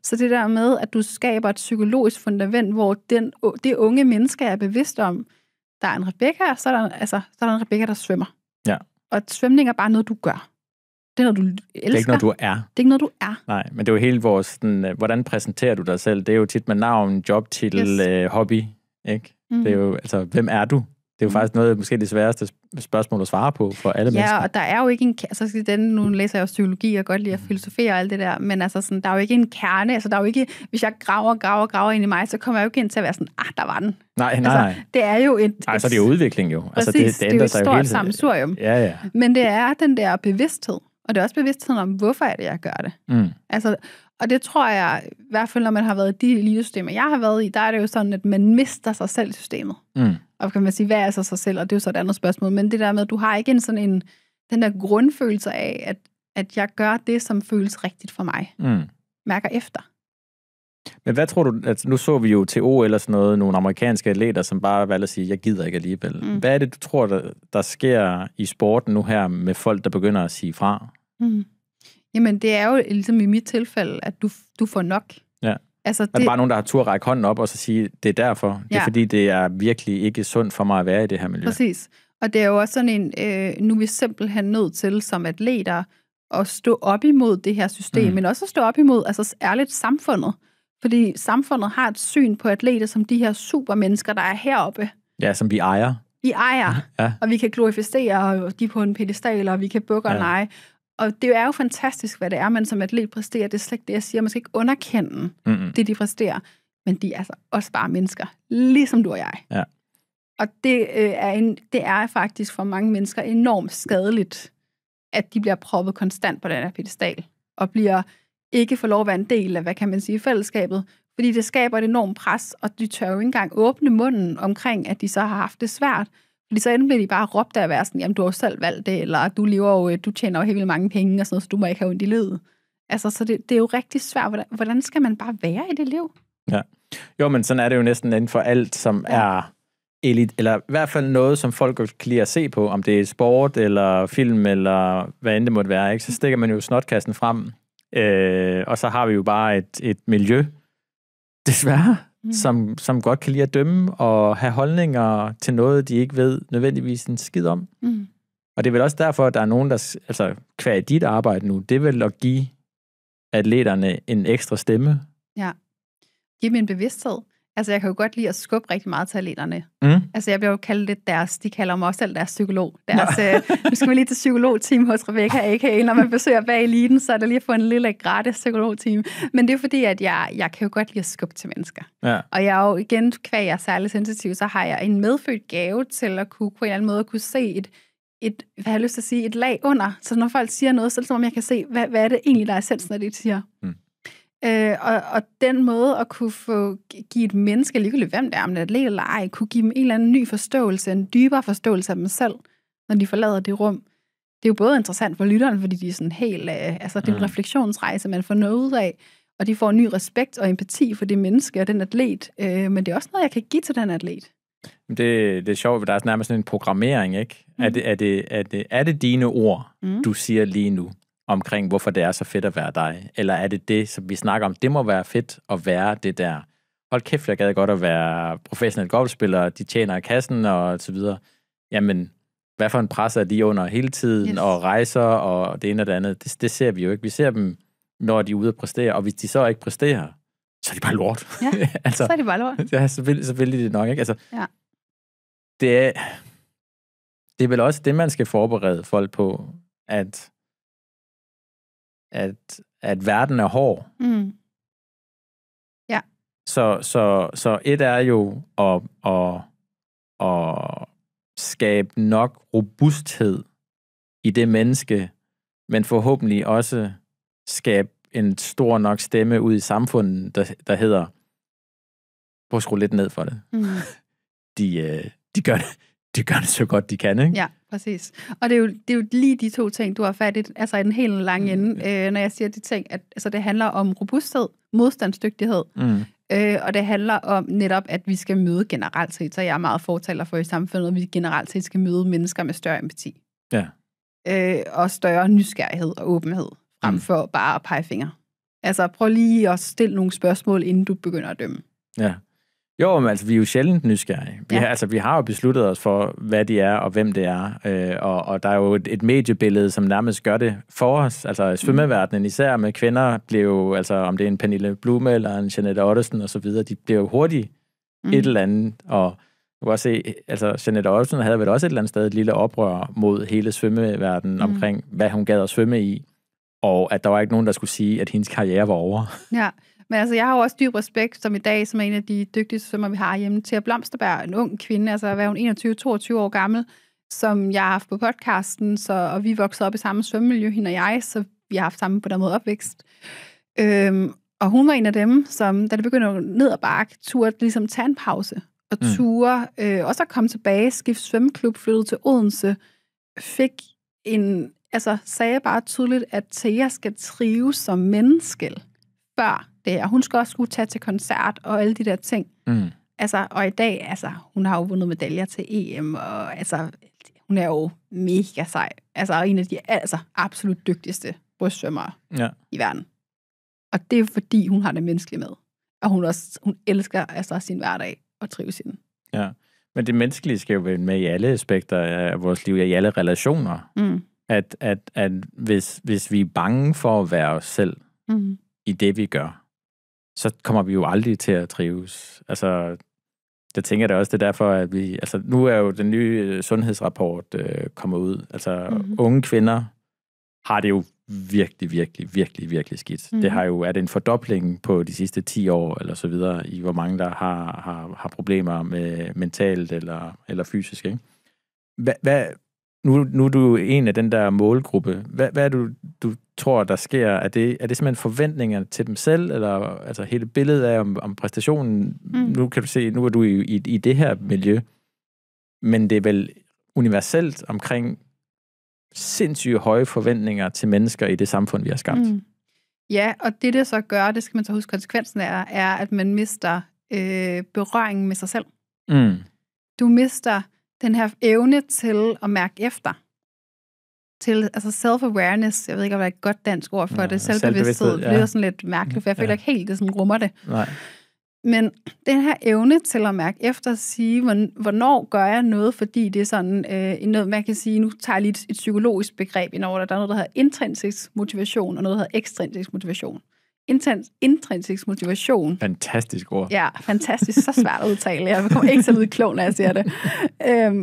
Så det der med, at du skaber et psykologisk fundament, hvor det unge menneske er bevidst om, der er en Rebecca, så er der en Rebecca, der svømmer. Ja. Og svømning er bare noget, du gør. Det er noget, du elsker. Det er ikke noget, du er. Det er ikke noget, du er. Nej, men det er jo hele vores, hvordan præsenterer du dig selv? Det er jo tit med navn, jobtitel, hobby, ikke? Det er jo, altså, hvem er du? Det er jo faktisk noget, måske det sværeste spørgsmål at svare på for alle mennesker. Ja, og der er jo ikke nu læser jeg jo psykologi og godt lide at filosofere og alt det der, men altså sådan, der er jo ikke en kerne, altså der er jo ikke, hvis jeg graver ind i mig, så kommer jeg jo ikke ind til at være sådan, der var den. Nej. Altså, det er jo så er det jo udvikling jo. Præcis, altså, det ændrer sig jo hele tiden. Det er jo et stort sammensurium. Ja. Men det er den der bevidsthed, og det er også bevidstheden om, hvorfor er det, jeg gør det. Altså, og det tror jeg, i hvert fald når man har været i de elitesystemer, jeg har været i, der er det jo sådan, at man mister sig selv i systemet. Og kan man sige, hvad er så sig selv? Og det er jo så et andet spørgsmål. Men det der med, at du har ikke den der grundfølelse af, at jeg gør det, som føles rigtigt for mig. Mærker efter. Men hvad tror du, altså nu så vi jo til OL eller sådan noget, nogle amerikanske atleter, som bare valgte at sige, jeg gider ikke alligevel. Hvad er det, du tror, der sker i sporten nu her, med folk, der begynder at sige fra? Jamen, det er jo ligesom i mit tilfælde, at du får nok. Ja. Altså, er der bare nogen, der har tur at række hånden op og så sige, det er derfor. Det er fordi, det er virkelig ikke sundt for mig at være i det her miljø. Præcis. Og det er jo også sådan nu er vi simpelthen nødt til som atleter at stå op imod det her system, men også at stå op imod, altså ærligt, samfundet. Fordi samfundet har et syn på atleter som de her supermennesker, der er heroppe. Ja, som vi ejer. Vi ejer, ja. Og vi kan glorificere, og de på en pedestal, og vi kan bukke og lege. Og det er jo fantastisk, hvad det er, man som atlet præsterer. Det er slet ikke det, jeg siger. Man skal ikke underkende det, de præsterer. Men de er altså også bare mennesker, ligesom du og jeg. Ja. Og det er faktisk for mange mennesker enormt skadeligt, at de bliver proppet konstant på den her pedestal, og bliver ikke får lov at være en del af, hvad kan man sige, fællesskabet, fordi det skaber et enormt pres, og de tør jo ikke engang åbne munden omkring, at de så har haft det svært. Fordi så enten bliver de bare råbt af at være sådan, jamen du har selv valgt det, eller du tjener jo helt vildt mange penge, og sådan noget, så du må ikke have ondt i livet. Altså, så det er jo rigtig svært. Hvordan skal man bare være i det liv? Ja. Jo, men sådan er det jo næsten inden for alt, som er elit, eller i hvert fald noget, som folk kan lide at se på, om det er sport, eller film, eller hvad end det måtte være, ikke? Så stikker man jo snotkassen frem, og så har vi jo bare et miljø, desværre, som godt kan lide at dømme, og have holdninger til noget, de ikke ved nødvendigvis en skid om. Og det er vel også derfor, at der er nogen, der, altså kvad i dit arbejde nu, det er vel at give atleterne en ekstra stemme. Ja. Give dem en bevidsthed. Altså, jeg kan jo godt lide at skubbe rigtig meget til atleterne. Altså, jeg bliver jo kaldt lidt de kalder mig også selv deres psykolog. Nu skal vi lige til psykologteam hos Rebecca, a.k.a. når man besøger bag eliten, så er der lige at få en lille gratis psykologteam. Men det er jo fordi, at jeg kan jo godt lide at skubbe til mennesker. Ja. Og jeg er jo igen, kvad jeg er særligt sensitiv, så har jeg en medfødt gave til at kunne på en eller anden måde kunne se hvad jeg har lyst til at sige, et lag under. Så når folk siger noget, så er det som om jeg kan se, hvad er det egentlig, der er essensen af det, de siger. Og den måde at kunne give et menneske, ligegyldigt hvem det er, om det er atlet eller ej, kunne give dem en eller anden ny forståelse, en dybere forståelse af dem selv, når de forlader det rum. Det er jo både interessant for lytterne, fordi de er sådan helt, det er en refleksionsrejse, man får noget ud af, og de får en ny respekt og empati for det menneske og den atlet, men det er også noget, jeg kan give til den atlet. Det er sjovt, der er nærmest sådan en programmering, ikke? Er det dine ord, du siger lige nu, omkring, hvorfor det er så fedt at være dig? Eller er det, som vi snakker om, det må være fedt at være det der? Hold kæft, jeg gad godt at være professionel golfspiller, de tjener i kassen og så videre. Jamen, hvad for en pres er de under hele tiden, og rejser og det ene og det andet? Det ser vi jo ikke. Vi ser dem, når de er ude at præstere, og hvis de så ikke præsterer, så er de bare lort. Ja, altså, så er de bare lort. Ja, så vil de det nok, ikke? Altså, det er vel også det, man skal forberede folk på, at verden er hård. Ja. Så et er jo at skabe nok robusthed i det menneske, men forhåbentlig også skabe en stor nok stemme ud i samfundet, der hedder, prøv at skrue lidt ned for det. De gør det så godt, de kan, ikke? Ja, præcis. Og det er jo lige de to ting, du har fat i, altså i den helt lange ende, når jeg siger de ting, at altså, det handler om robusthed, modstandsdygtighed, og det handler om netop, at vi skal møde generelt set, så jeg er meget fortaler for i samfundet, at vi generelt set skal møde mennesker med større empati. Ja. Og større nysgerrighed og åbenhed, frem for bare at pege fingre. Altså prøv lige at stille nogle spørgsmål, inden du begynder at dømme. Ja. Jo, men altså, vi er jo sjældent nysgerrige. Vi har jo besluttet os for, hvad de er, og hvem det er. Og der er jo et mediebillede, som nærmest gør det for os. Altså, svømmeverdenen, især med kvinder, bliver jo, altså, om det er en Pernille Blume eller en Jeanette Ottesen og så videre, de bliver jo hurtigt et eller andet. Og du kan også se, altså, Jeanette Ottesen havde vel også et eller andet sted et lille oprør mod hele svømmeverdenen omkring, hvad hun gad at svømme i. Og at der var ikke nogen, der skulle sige, at hendes karriere var over. Ja. Men altså, jeg har jo også dyb respekt, som i dag, som er en af de dygtigste svømmer, vi har hjemme, Thea Blomsterberg, en ung kvinde, altså hvad hun 21-22 år gammel, som jeg har haft på podcasten, og vi voksede op i samme svømmemiljø, hende og jeg, så vi har haft samme på den måde opvækst. Og hun var en af dem, som, da det begyndte ned ad bakke, turde ligesom tage en pause, og turde også at komme tilbage, skifte svømmeklub, flyttede til Odense, fik en, altså sagde bare tydeligt, at Thea skal trives som menneske, før det her. Hun skal også skulle tage til koncert og alle de der ting. Altså, og i dag, altså, hun har jo vundet medaljer til EM, og altså, hun er jo mega sej. Altså, en af de absolut dygtigste brystsvømmere i verden. Og det er fordi, hun har det menneskelige med. Og hun elsker altså sin hverdag og trives i den. Ja, men det menneskelige skal jo være med i alle aspekter af vores liv, i alle relationer. At hvis vi er bange for at være os selv, i det, vi gør, så kommer vi jo aldrig til at trives. Altså, Jeg tænker det også, det er derfor, at vi... Altså, nu er jo den nye sundhedsrapport kommet ud. Altså, unge kvinder har det jo virkelig skidt. Det har jo... Er det en fordobling på de sidste 10 år, eller så videre, i hvor mange, der har problemer med mentalt eller fysisk, ikke? Nu er du en af den der målgruppe. Hvad er du tror, der sker? Er det simpelthen forventninger til dem selv, eller altså hele billedet af om præstationen? Nu kan du se, nu er du i det her miljø, men det er vel universelt omkring sindssyge høje forventninger til mennesker i det samfund, vi har skabt. Ja, og det så gør, det skal man så huske, konsekvensen er, at man mister berøringen med sig selv. Du mister den her evne til at mærke efter. Til, altså self-awareness, jeg ved ikke, om det er et godt dansk ord for det, selvbevidsthed, det er sådan lidt mærkeligt, for jeg føler ikke helt, det sådan rummer det. Nej. Men den her evne til at mærke efter, at sige, hvornår gør jeg noget, fordi det er sådan noget, man kan sige, nu tager jeg lige et psykologisk begreb ind over, der er noget, der hedder intrinsisk motivation, og noget, der hedder ekstrinsisk motivation. Intrinsisk motivation. Fantastisk ord. Ja, fantastisk. Så svært at udtale. Jeg kommer ikke til at lyde klog, når jeg siger det.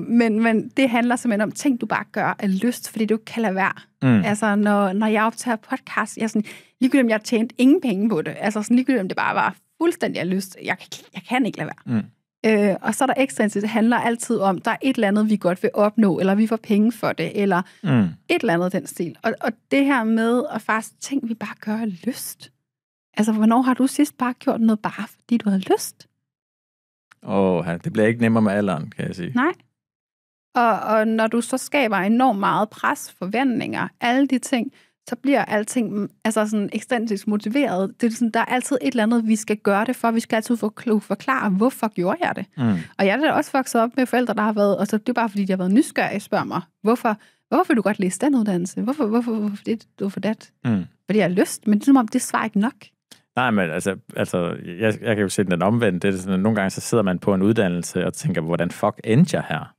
Men det handler simpelthen om ting, du bare gør af lyst, fordi du kan lade være. Altså, når jeg optager podcast, jeg er sådan, ligegyldigt om jeg har tjent ingen penge på det, altså sådan, ligegyldigt om det bare var fuldstændig af lyst, jeg kan ikke lade være. Og så er der ekstrinsisk, det handler altid om, der er et eller andet, vi godt vil opnå, eller vi får penge for det, eller et eller andet den stil. Og det her med at faktisk ting, vi bare gør af lyst. Altså, hvornår har du sidst bare gjort noget bare, fordi du havde lyst? Det bliver ikke nemmere med alderen, kan jeg sige. Nej. Og når du så skaber enormt meget pres, forventninger, alle de ting, så bliver alting altså sådan ekstrinsisk motiveret. Det er sådan, der er altid et eller andet, vi skal gøre det for. Vi skal altid forklare, hvorfor gjorde jeg det? Og jeg er da også vokset op med forældre, der har været, og så det er bare fordi, de har været nysgerrige, spørger mig, hvorfor vil du godt læse den uddannelse? Hvorfor det, du får det? Fordi jeg har lyst, men det er som om, det svarer ikke nok. Nej, men altså jeg kan jo se den omvendt. Det er sådan, at nogle gange så sidder man på en uddannelse og tænker, hvordan fuck endte jeg her?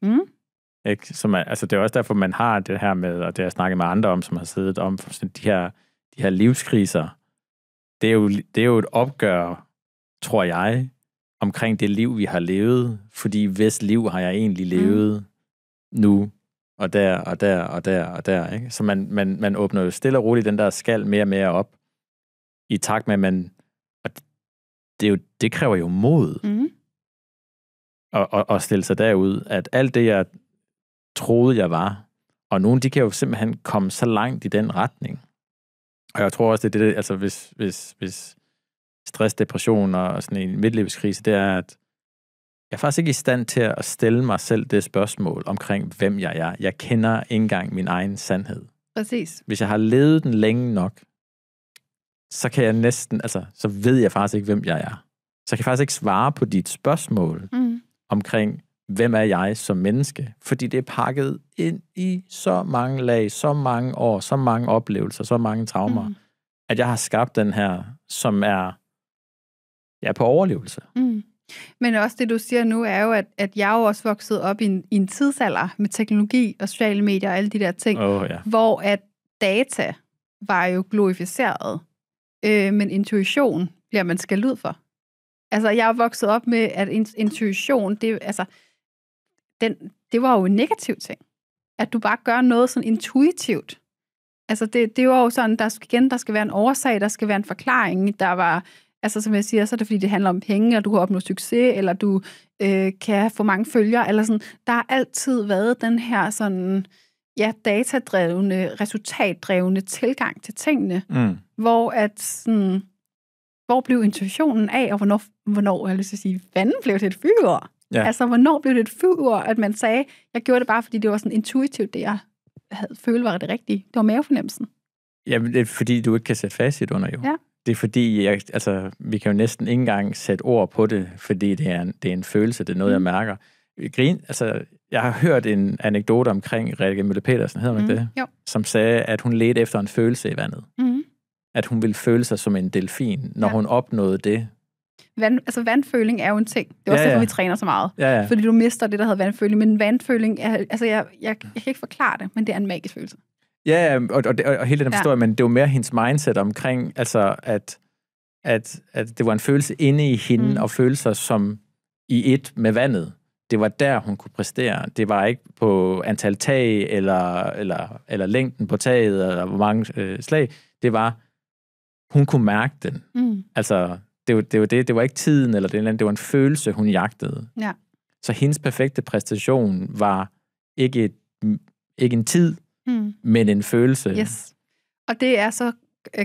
Ikke? Så det er også derfor, man har det her med, og det har jeg snakket med andre om, som har siddet om, for de her livskriser. Det er jo et opgør, tror jeg, omkring det liv, vi har levet. Fordi hvis liv har jeg egentlig levet nu, og der, og der, og der, og der. Ikke? Så man åbner jo stille og roligt den der skal mere og mere op, i takt med, at man... Og det kræver jo mod at stille sig derud, at alt det, jeg troede, jeg var, og nogen, de kan jo simpelthen komme så langt i den retning. Og jeg tror også, det er det, altså hvis stress, depression og sådan en midtlivskrise, det er, at jeg er faktisk ikke i stand til at stille mig selv det spørgsmål omkring, hvem jeg er. Jeg kender ikke engang min egen sandhed. Præcis. Hvis jeg har levet den længe nok, så kan jeg næsten, så ved jeg faktisk ikke, hvem jeg er. Så jeg kan faktisk ikke svare på dit spørgsmål omkring, hvem er jeg som menneske? Fordi det er pakket ind i så mange lag, så mange år, så mange oplevelser, så mange traumer, at jeg har skabt den her, som er på overlevelse. Men også det, du siger nu, er jo, at jeg er jo også vokset op i en tidsalder med teknologi og sociale medier og alle de der ting, hvor at data var jo glorificeret, men intuition bliver man skældt ud for. Altså, jeg er vokset op med, at intuition, det var jo en negativ ting. At du bare gør noget sådan intuitivt. Altså, det var jo sådan, der skal være en årsag, der skal være en forklaring, der var, altså som jeg siger, så er det fordi, det handler om penge, og du kan opnå succes, eller du kan få mange følgere, eller sådan. Der har altid været den her sådan, datadrevne, resultatdrevne tilgang til tingene, hvor blev intuitionen af, og hvornår jeg har lyst til at sige, fanden blev det et fyord? Ja. Altså, hvornår blev det et fyord, at man sagde, jeg gjorde det bare, fordi det var sådan intuitivt, det jeg havde følt var det rigtige. Det var mavefornemmelsen. Jamen, det er fordi, du ikke kan sætte facit under, jo. Ja. Det er fordi, vi kan jo næsten ikke engang sætte ord på det, fordi det er en følelse, det er noget, jeg mærker. Jeg har hørt en anekdote omkring Rikke Mølle Petersen, hedder hun ikke det? Jo. Som sagde, at hun ledte efter en følelse i vandet. At hun ville føle sig som en delfin, når hun opnåede det. Vandføling er jo en ting. Det er også derfor, vi træner så meget. Ja. Fordi du mister det, der hedder vandføling. Men vandføling er, jeg kan ikke forklare det, men det er en magisk følelse. Ja, og hele den forstår men det var mere hendes mindset omkring, altså at det var en følelse inde i hende, og føle sig som i et med vandet. Det var der, hun kunne præstere. Det var ikke på antal tag, eller længden på taget, eller hvor mange slag. Det var, hun kunne mærke den. Altså, det var ikke tiden, eller det var en følelse, hun jagtede. Ja. Så hendes perfekte præstation var ikke en tid, men en følelse. Yes. Og det er så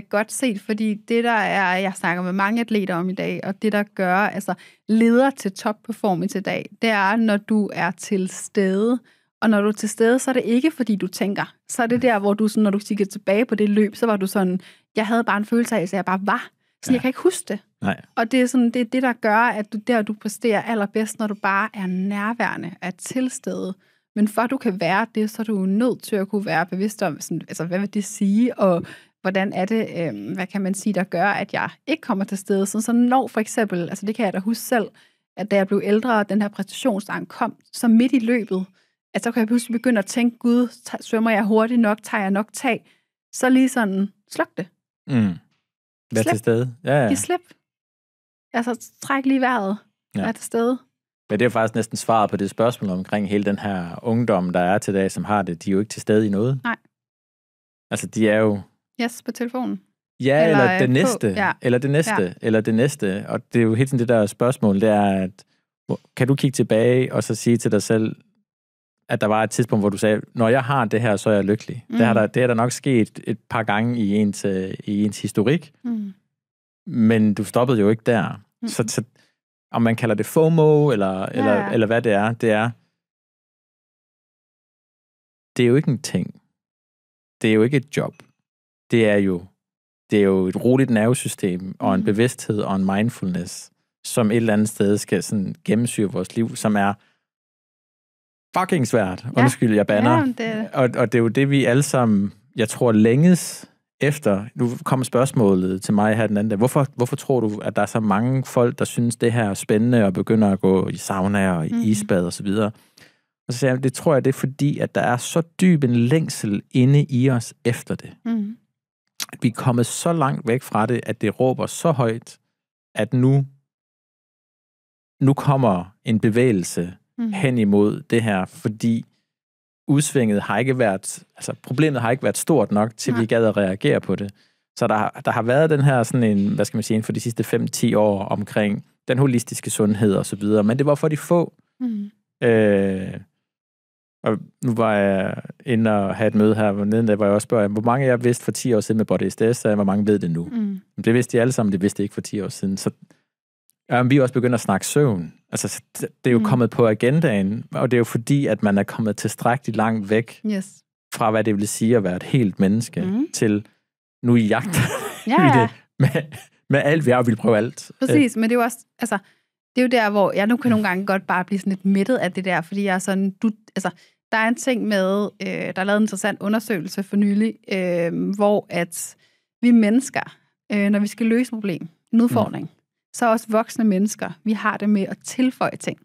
godt set, fordi det der er, jeg snakker med mange atleter om i dag, og det der gør, altså leder til top performance i dag, det er, når du er til stede. Og når du er til stede, så er det ikke, fordi du tænker. Så er det der, hvor du, sådan, når du kigger tilbage på det løb, så var du sådan, jeg havde bare en følelse af, at jeg bare var. Så jeg kan ikke huske det. Nej. Og det er sådan, det er det, der gør, at du præsterer allerbedst, når du bare er nærværende, er til stede. Men for at du kan være det, så er du nødt til at kunne være bevidst om, sådan, altså, hvad vil det sige, og hvordan er det, hvad kan man sige, der gør, at jeg ikke kommer til stede. Så når for eksempel, altså det kan jeg da huske selv, at da jeg blev ældre, og den her præstationsangst kom, så midt i løbet, at så kan jeg pludselig begynde at tænke, gud, svømmer jeg hurtigt nok, tager jeg nok tag, så lige sådan, sluk det. Vær til stede. Ja. Giv slip. Altså, træk lige vejret. Vær til stede. Men det er faktisk næsten svaret på det spørgsmål omkring hele den her ungdom, der er til dag, som har det. De er jo ikke til stede i noget. Nej. Altså, de er jo... Yes, på telefonen. Ja, eller det næste. Eller det næste. Og det er jo helt sådan det der spørgsmål, det er, at kan du kigge tilbage og så sige til dig selv, at der var et tidspunkt, hvor du sagde, når jeg har det her, så er jeg lykkelig. Det er der nok sket et par gange i ens historik, men du stoppede jo ikke der. Så om man kalder det FOMO, eller hvad det er jo ikke en ting. Det er jo ikke et job. Det er jo et roligt nervesystem, og en bevidsthed, og en mindfulness, som et eller andet sted skal sådan gennemsyre vores liv, som er fucking svært. Undskyld, jeg bander. Ja, og det er jo det, vi alle sammen, jeg tror, længes efter. Nu kommer spørgsmålet til mig her den anden dag. Hvorfor tror du, at der er så mange folk, der synes, det her er spændende, og begynder at gå i sauna og i isbad og så videre? Og så siger jeg, det tror jeg, det er fordi, at der er så dyb en længsel inde i os efter det. At vi er kommet så langt væk fra det, at det råber så højt, at nu kommer en bevægelse hen imod det her, fordi udsvinget har ikke været, altså problemet har ikke været stort nok, til vi gad at reagere på det. Så der har været den her sådan en, hvad skal man sige, for de sidste 5-10 år omkring den holistiske sundhed og så videre, men det var for de få. Og nu var jeg inde og have et møde her, hvor jeg også spørger, hvor mange jeg vidste for 10 år siden med Body SDS, så hvor mange ved det nu? Det vidste de alle sammen, det vidste de ikke for 10 år siden. Så vi er også begyndt at snakke søvn. Altså, det er jo kommet på agendaen, og det er jo fordi, at man er kommet tilstrækkeligt langt væk fra, hvad det vil sige at være et helt menneske, til nu i jagt med alt, vi har, vil prøve alt. Præcis, men det er jo også, altså, det er jo der, hvor jeg nu kan nogle gange godt bare blive sådan lidt mættet af det der, fordi jeg er sådan, der er en ting med, der er lavet en interessant undersøgelse for nylig, hvor at vi mennesker, når vi skal løse et problem, en udfordring, så også voksne mennesker, vi har det med at tilføje ting.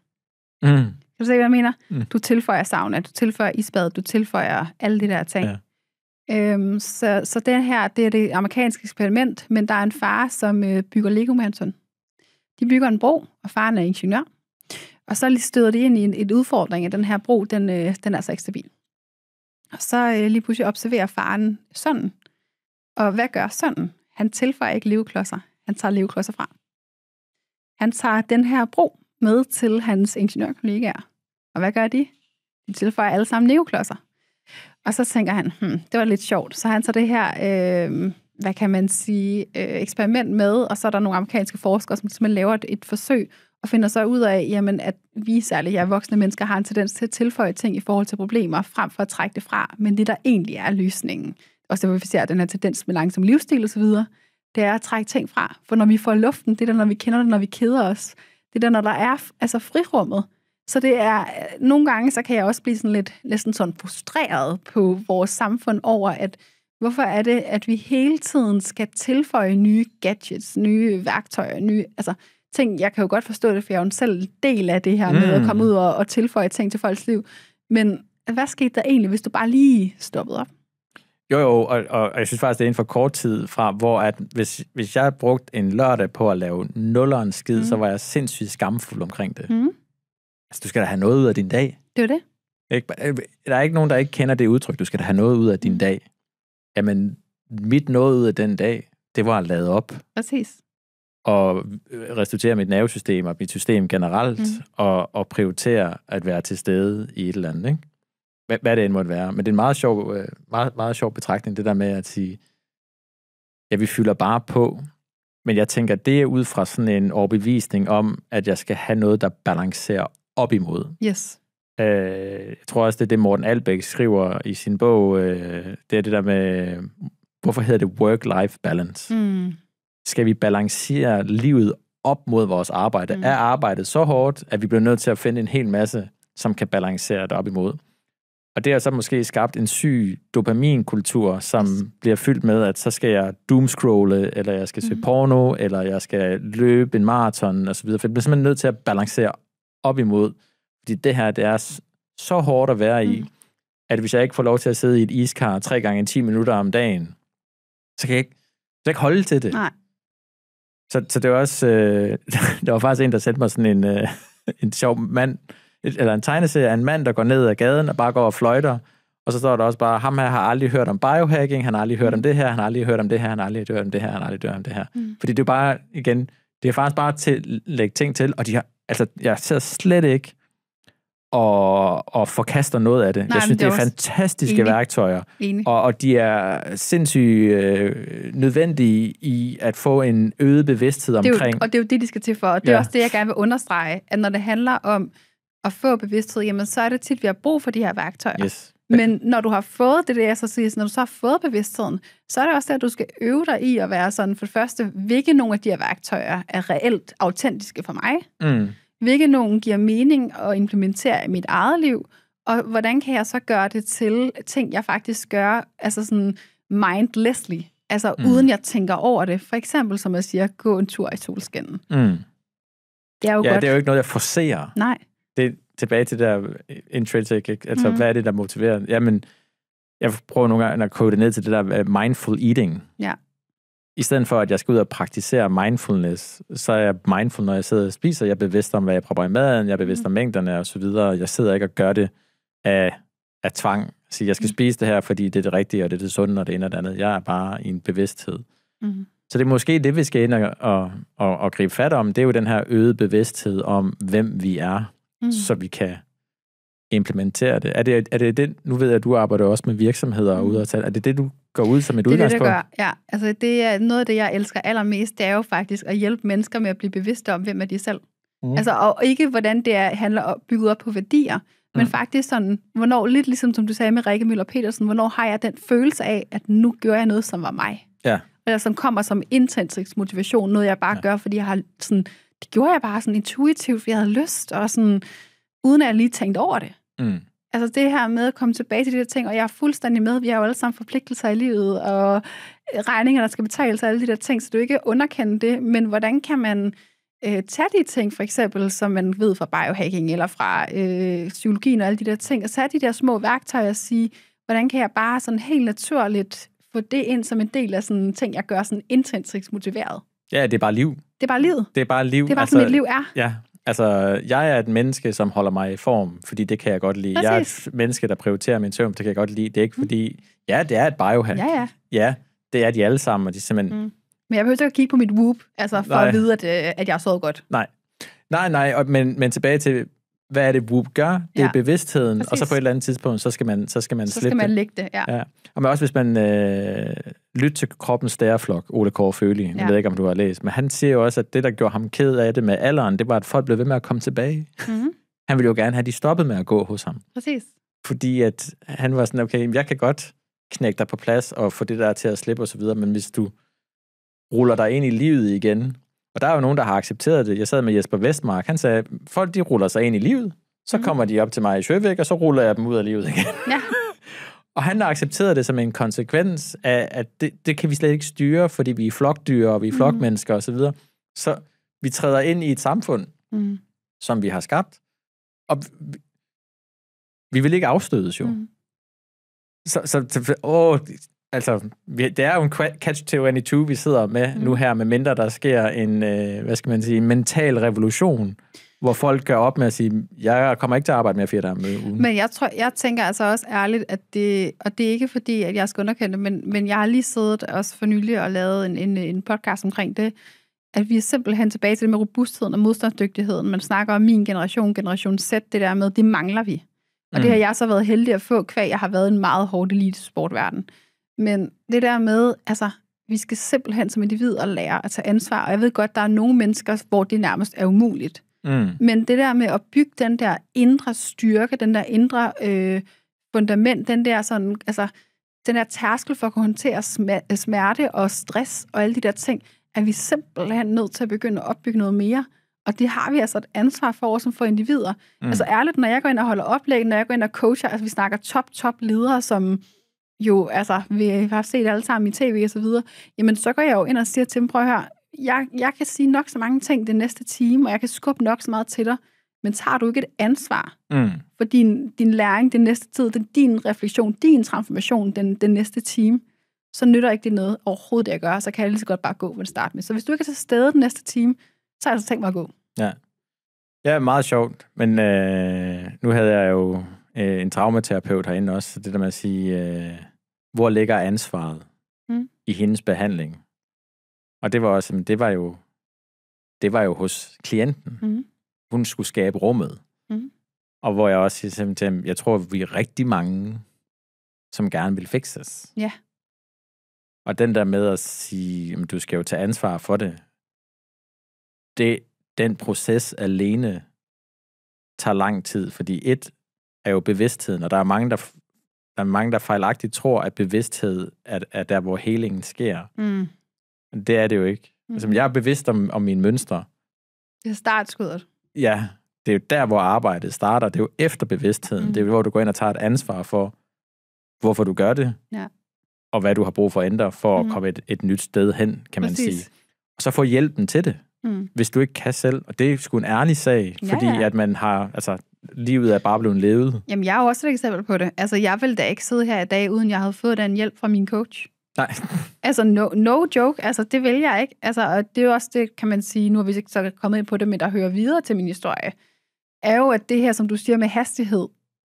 Kan du se, hvad jeg mener? Du tilføjer sauna, du tilføjer isbad, du tilføjer alle de der ting. Ja. Så det her, det er det amerikanske eksperiment, men der er en far, som bygger Lego med hans søn. De bygger en bro, og faren er ingeniør. Og så støder de ind i en udfordring, at den her bro, den er så ikke stabil. Og så lige pludselig observerer faren sønnen. Og hvad gør sønnen? Han tilføjer ikke legoklodser. Han tager legoklodser fra. Han tager den her bro med til hans ingeniørkollegaer. Og hvad gør de? De tilføjer alle sammen legoklodser. Og så tænker han, det var lidt sjovt. Så han tager det her, hvad kan man sige, eksperiment med, og så er der nogle amerikanske forskere, som simpelthen laver et forsøg, og finder så ud af, jamen, at vi særligt voksne mennesker har en tendens til at tilføje ting i forhold til problemer, frem for at trække det fra. Men det, der egentlig er løsningen, også det, hvor vi ser den her tendens med langsom livsstil og så videre, det er at trække ting fra. For når vi får luften, det er der, når vi kender det, når vi keder os. Det er der, når der er frirummet. Så det er, nogle gange, så kan jeg også blive sådan lidt næsten sådan frustreret på vores samfund over, at hvorfor er det, at vi hele tiden skal tilføje nye gadgets, nye værktøjer, nye, altså ting, jeg kan jo godt forstå det, for jeg er jo selv del af det her med at komme ud og tilføje ting til folks liv. Men hvad skete der egentlig, hvis du bare lige stoppede op? Jo, og jeg synes faktisk, det er inden for kort tid fra, hvor at hvis jeg brugt en lørdag på at lave nulleren skid, så var jeg sindssygt skamfuld omkring det. Altså, du skal da have noget ud af din dag. Det er det. Der er ikke nogen, der ikke kender det udtryk, du skal da have noget ud af din dag. Jamen, mit noget ud af den dag, det var at lade op. Præcis. Og restituere mit nervesystem og mit system generelt, og prioritere at være til stede i et eller andet, ikke? Hvad det end måtte være. Men det er en meget sjov betragtning, det der med at sige, ja, vi fylder bare på, men jeg tænker, det er ud fra sådan en overbevisning om, at jeg skal have noget, der balancerer op imod. Yes. Jeg tror også, det er det, Morten Albæk skriver i sin bog, det er det der med, hvorfor hedder det work-life balance? Skal vi balancere livet op mod vores arbejde? Er arbejdet så hårdt, at vi bliver nødt til at finde en hel masse, som kan balancere det op imod? Og det har så måske skabt en syg dopaminkultur, som bliver fyldt med, at så skal jeg doomscrolle, eller jeg skal se porno, eller jeg skal løbe en maraton, og så videre. For jeg bliver simpelthen nødt til at balancere op imod. Fordi det her, det er så hårdt at være i, at hvis jeg ikke får lov til at sidde i et iskar 3 gange 10 minutter om dagen, så kan jeg ikke holde til det. Nej. Så det var også... der var faktisk en, der sendte mig sådan en sjov mand, eller en tegneserie af en mand, der går ned ad gaden og bare går og fløjter, og så står der også bare, ham her har aldrig hørt om biohacking, han har aldrig hørt om det her, han har aldrig hørt om det her, han har aldrig hørt om det her, han har aldrig hørt om det her. Fordi det er bare, igen, det er faktisk bare til at lægge ting til, og de har, altså, jeg ser slet ikke og forkaster noget af det. Nej, jeg synes, det er fantastiske værktøjer, og de er sindssygt nødvendige i at få en øget bevidsthed omkring. Og det er jo det, de skal til for, og det er også det, jeg gerne vil understrege, at når det handler om at få bevidsthed, jamen så er det tit, vi har brug for de her værktøjer. Yes. Men når du har fået det, jeg så siger, når du så har fået bevidstheden, så er det også det, at du skal øve dig i at være sådan, for det første, hvilke nogle af de her værktøjer er reelt autentiske for mig, hvilke nogle giver mening at implementere i mit eget liv, og hvordan kan jeg så gøre det til ting, jeg faktisk gør, altså sådan mindlessly, altså uden jeg tænker over det. For eksempel, som jeg siger, gå en tur i solskinnen. Det er jo godt. Det er jo ikke noget, jeg forcerer. Nej. Det er tilbage til det der intrinsic, altså hvad er det, der motiverer? Jamen, jeg prøver nogle gange at kode det ned til det der mindful eating. Ja. I stedet for, at jeg skal ud og praktisere mindfulness, så er jeg mindful, når jeg sidder og spiser. Jeg er bevidst om, hvad jeg prøver i maden, jeg er bevidst om mængderne og så videre. Jeg sidder ikke og gør det af tvang. Så jeg skal spise det her, fordi det er det rigtige, og det er det sunde, og det ene og det andet. Jeg er bare i en bevidsthed. Så det er måske det, vi skal ind og gribe fat om. Det er jo den her øgede bevidsthed om, hvem vi er, så vi kan implementere det. Er det det? Nu ved jeg, at du arbejder også med virksomheder og ude og tale. Er det det, du går ud som et udgangspunkt? Det gør, ja. Altså, det er noget af det, jeg elsker allermest, det er jo faktisk at hjælpe mennesker med at blive bevidste om, hvem er de selv. Altså, og ikke hvordan det handler om bygget op på værdier, men faktisk sådan, hvornår, lidt ligesom som du sagde med Rikke Møller Petersen, hvornår har jeg den følelse af, at nu gør jeg noget, som var mig. Ja. Eller som kommer som intrinsisk motivation, noget jeg bare gør, fordi jeg har sådan, det gjorde jeg bare sådan intuitivt, fordi jeg havde lyst, og sådan, uden at jeg lige tænkte over det. Altså det her med at komme tilbage til de der ting, og jeg er fuldstændig med, vi har jo alle sammen forpligtelser i livet, og regninger, der skal betales, og alle de der ting, så du ikke underkender det, men hvordan kan man tage de ting, for eksempel, som man ved fra biohacking, eller fra psykologien og alle de der ting, og tage de der små værktøjer og sige, hvordan kan jeg bare sådan helt naturligt få det ind som en del af sådan ting, jeg gør sådan intrinsisk motiveret. Ja, det er bare liv. Det er bare livet. Det er bare liv. Det er bare sådan, mit liv er. Ja, altså, jeg er et menneske, som holder mig i form, fordi det kan jeg godt lide. Præcis. Jeg er et menneske, der prioriterer min søvn, det kan jeg godt lide. Det er ikke fordi, ja, det er et biohack. Ja, det er de alle sammen, og de simpelthen... Men jeg behøver ikke at kigge på mit Whoop, altså for at vide, at jeg har sovet godt. Nej, men tilbage til, hvad er det, Whoop gør? Det er bevidstheden, præcis. Og så på et eller andet tidspunkt, så skal man slippe det. Så skal man lægge det, ja. Og men også hvis man lytter til kroppens stæreflok, Ole Kåre Føli, jeg ved ikke, om du har læst, men han siger jo også, at det, der gjorde ham ked af det med alderen, det var, at folk blev ved med at komme tilbage. Han ville jo gerne have, de stoppet med at gå hos ham. Præcis. Fordi at han var sådan, okay, jeg kan godt knække dig på plads og få det der til at slippe osv., men hvis du ruller dig ind i livet igen, og der er jo nogen, der har accepteret det. Jeg sad med Jesper Vestmark, han sagde, folk de ruller sig ind i livet, så kommer de op til mig i Sjøvæk, og så ruller jeg dem ud af livet igen. Ja. Og han har accepteret det som en konsekvens af, at det kan vi slet ikke styre, fordi vi er flokdyr, og vi er flokmennesker osv. Så vi træder ind i et samfund, som vi har skabt, og vi vil ikke afstødes jo. altså, det er jo en catch-22, vi sidder med nu her, med mindre der sker en, hvad skal man sige, mental revolution, hvor folk gør op med at sige, jeg kommer ikke til at arbejde mere 4 dage om ugen. Men jeg tænker altså også ærligt, at det, og det er ikke fordi, at jeg skal underkende det, men jeg har lige siddet også for nylig og lavet en podcast omkring det, at vi er simpelthen tilbage til det med robustheden og modstandsdygtigheden. Man snakker om min generation Z, det der med, det mangler vi. Og det har jeg så været heldig at få, kvæg jeg har været en meget hård elite-sportverden. Men det der med, altså, vi skal simpelthen som individer lære at tage ansvar, og jeg ved godt, der er nogle mennesker, hvor det nærmest er umuligt. Men det der med at bygge den der indre styrke, den der indre fundament, den der sådan, altså, den der tærskel for at kunne håndtere smerte og stress og alle de der ting, er vi simpelthen nødt til at begynde at opbygge noget mere. Og det har vi altså et ansvar for os som for individer. Altså ærligt, når jeg går ind og holder oplæg, når jeg går ind og coacher, altså vi snakker top ledere, som jo, altså, vi har set alle sammen i tv og så videre, jamen så går jeg jo ind og siger til dem, prøv at høre, jeg kan sige nok så mange ting den næste time, og jeg kan skubbe nok så meget til dig, men tager du ikke et ansvar for din læring den næste tid, din refleksion, din transformation den næste time, så nytter ikke det noget overhovedet det at gøre, så kan jeg lige så godt bare gå med at starte med. Så hvis du ikke er til stede den næste time, så har jeg altså tænkt mig at gå. Ja, meget sjovt, men nu havde jeg jo en traumaterapeut herinde også, så det der med at sige, hvor ligger ansvaret i hendes behandling? Og det var også, det var jo hos klienten. Hun skulle skabe rummet. Og hvor jeg også siger simpelthen, jeg tror, vi er rigtig mange, som gerne vil fikses. Ja. Og den der med at sige, at du skal jo tage ansvar for det, den proces alene tager lang tid, fordi et er jo bevidstheden, og der er mange, der fejlagtigt tror, at bevidsthed er der, hvor helingen sker. Det er det jo ikke. Altså, jeg er bevidst om mine mønstre. Det er startskuddet. Ja, det er jo der, hvor arbejdet starter. Det er jo efter bevidstheden. Det er jo, hvor du går ind og tager et ansvar for, hvorfor du gør det, og hvad du har brug for at ændre, for at komme et nyt sted hen, kan man sige. Og så få hjælpen til det, hvis du ikke kan selv. Og det er sgu en ærlig sag, fordi at man har, altså, livet er bare blevet levet. Jamen, jeg er jo også et eksempel på det. Altså, jeg ville da ikke sidde her i dag, uden jeg havde fået den hjælp fra min coach. Nej. Altså, no joke. Altså, det vil jeg ikke. Altså, og det er jo også det, kan man sige, nu har vi ikke så kommet ind på det, men der hører videre til min historie, er jo, at det her, som du siger med hastighed,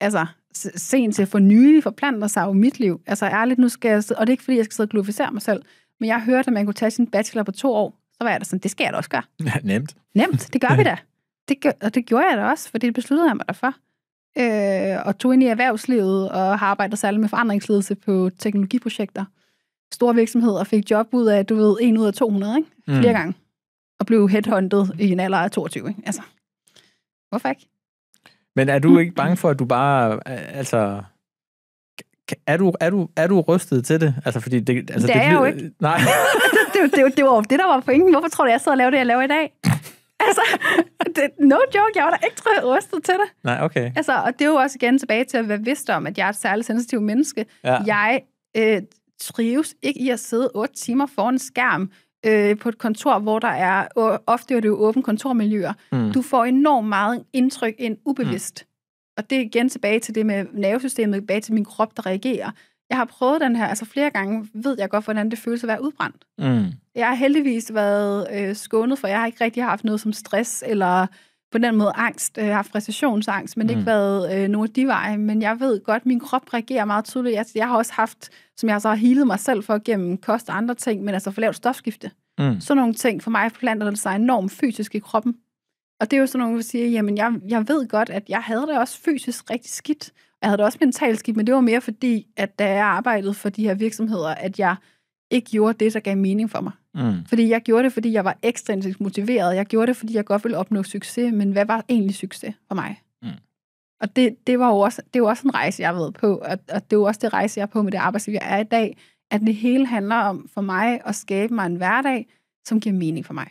altså, sent til for nylig forplanter sig jo mit liv. Altså, ærligt, nu skal jeg, og det er ikke, fordi jeg skal sidde og glorificere mig selv, men jeg hørte, at man kunne tage sin bachelor på 2 år, så var jeg da sådan, det skal jeg da også gøre. Ja, nemt. Nemt, det gør vi da. Og det gjorde jeg da også, for det besluttede jeg mig derfor. Og tog ind i erhvervslivet, og har arbejdet særligt med forandringsledelse på teknologiprojekter. Store virksomheder fik job ud af, 1 ud af 200, ikke? Flere gange. Og blev headhunted i en alder af 22, ikke? Altså, hvorfor ikke? Men er du ikke bange for, at du bare, altså, er du rystet til det? Altså, fordi det, altså, det er jeg jo ikke. Nej. det var det, der var pointen. Hvorfor tror du, jeg sidder og laver det, jeg laver i dag? Altså, no joke, jeg var da ikke rystet til det. Nej, okay. Altså, og det er jo også igen tilbage til at være vidst om, at jeg er et særligt sensitivt menneske. Ja. Jeg trives ikke i at sidde 8 timer foran en skærm på et kontor, hvor der er, ofte er det jo åbent kontormiljøer. Du får enormt meget indtryk ind ubevidst. Og det er igen tilbage til det med nervesystemet, tilbage til min krop, der reagerer. Jeg har prøvet den her, altså flere gange ved jeg godt, hvordan det føles at være udbrændt. Jeg har heldigvis været skånet, for jeg har ikke rigtig haft noget som stress, eller på den måde angst. Jeg har haft præstationsangst, men ikke været nogen af de veje. Men jeg ved godt, at min krop reagerer meget tydeligt. Jeg har også haft, som jeg så har healet mig selv for gennem kost og andre ting, men altså for lavt stofskifte. Sådan nogle ting for mig planter det sig enormt fysisk i kroppen. Og det er jo sådan nogle, der siger, jamen jeg ved godt, at jeg havde det også fysisk rigtig skidt. Jeg havde det også mentalt skidt, men det var mere fordi, at da jeg arbejdede for de her virksomheder, at jeg ikke gjorde det, der gav mening for mig. Fordi jeg gjorde det, fordi jeg var ekstremt motiveret. Jeg gjorde det, fordi jeg godt ville opnå succes, men hvad var egentlig succes for mig? Og det var jo også, det er jo også en rejse, jeg har været på, og det er jo også det rejse, jeg er på med det arbejdsliv, jeg er i dag, at det hele handler om for mig at skabe mig en hverdag, som giver mening for mig.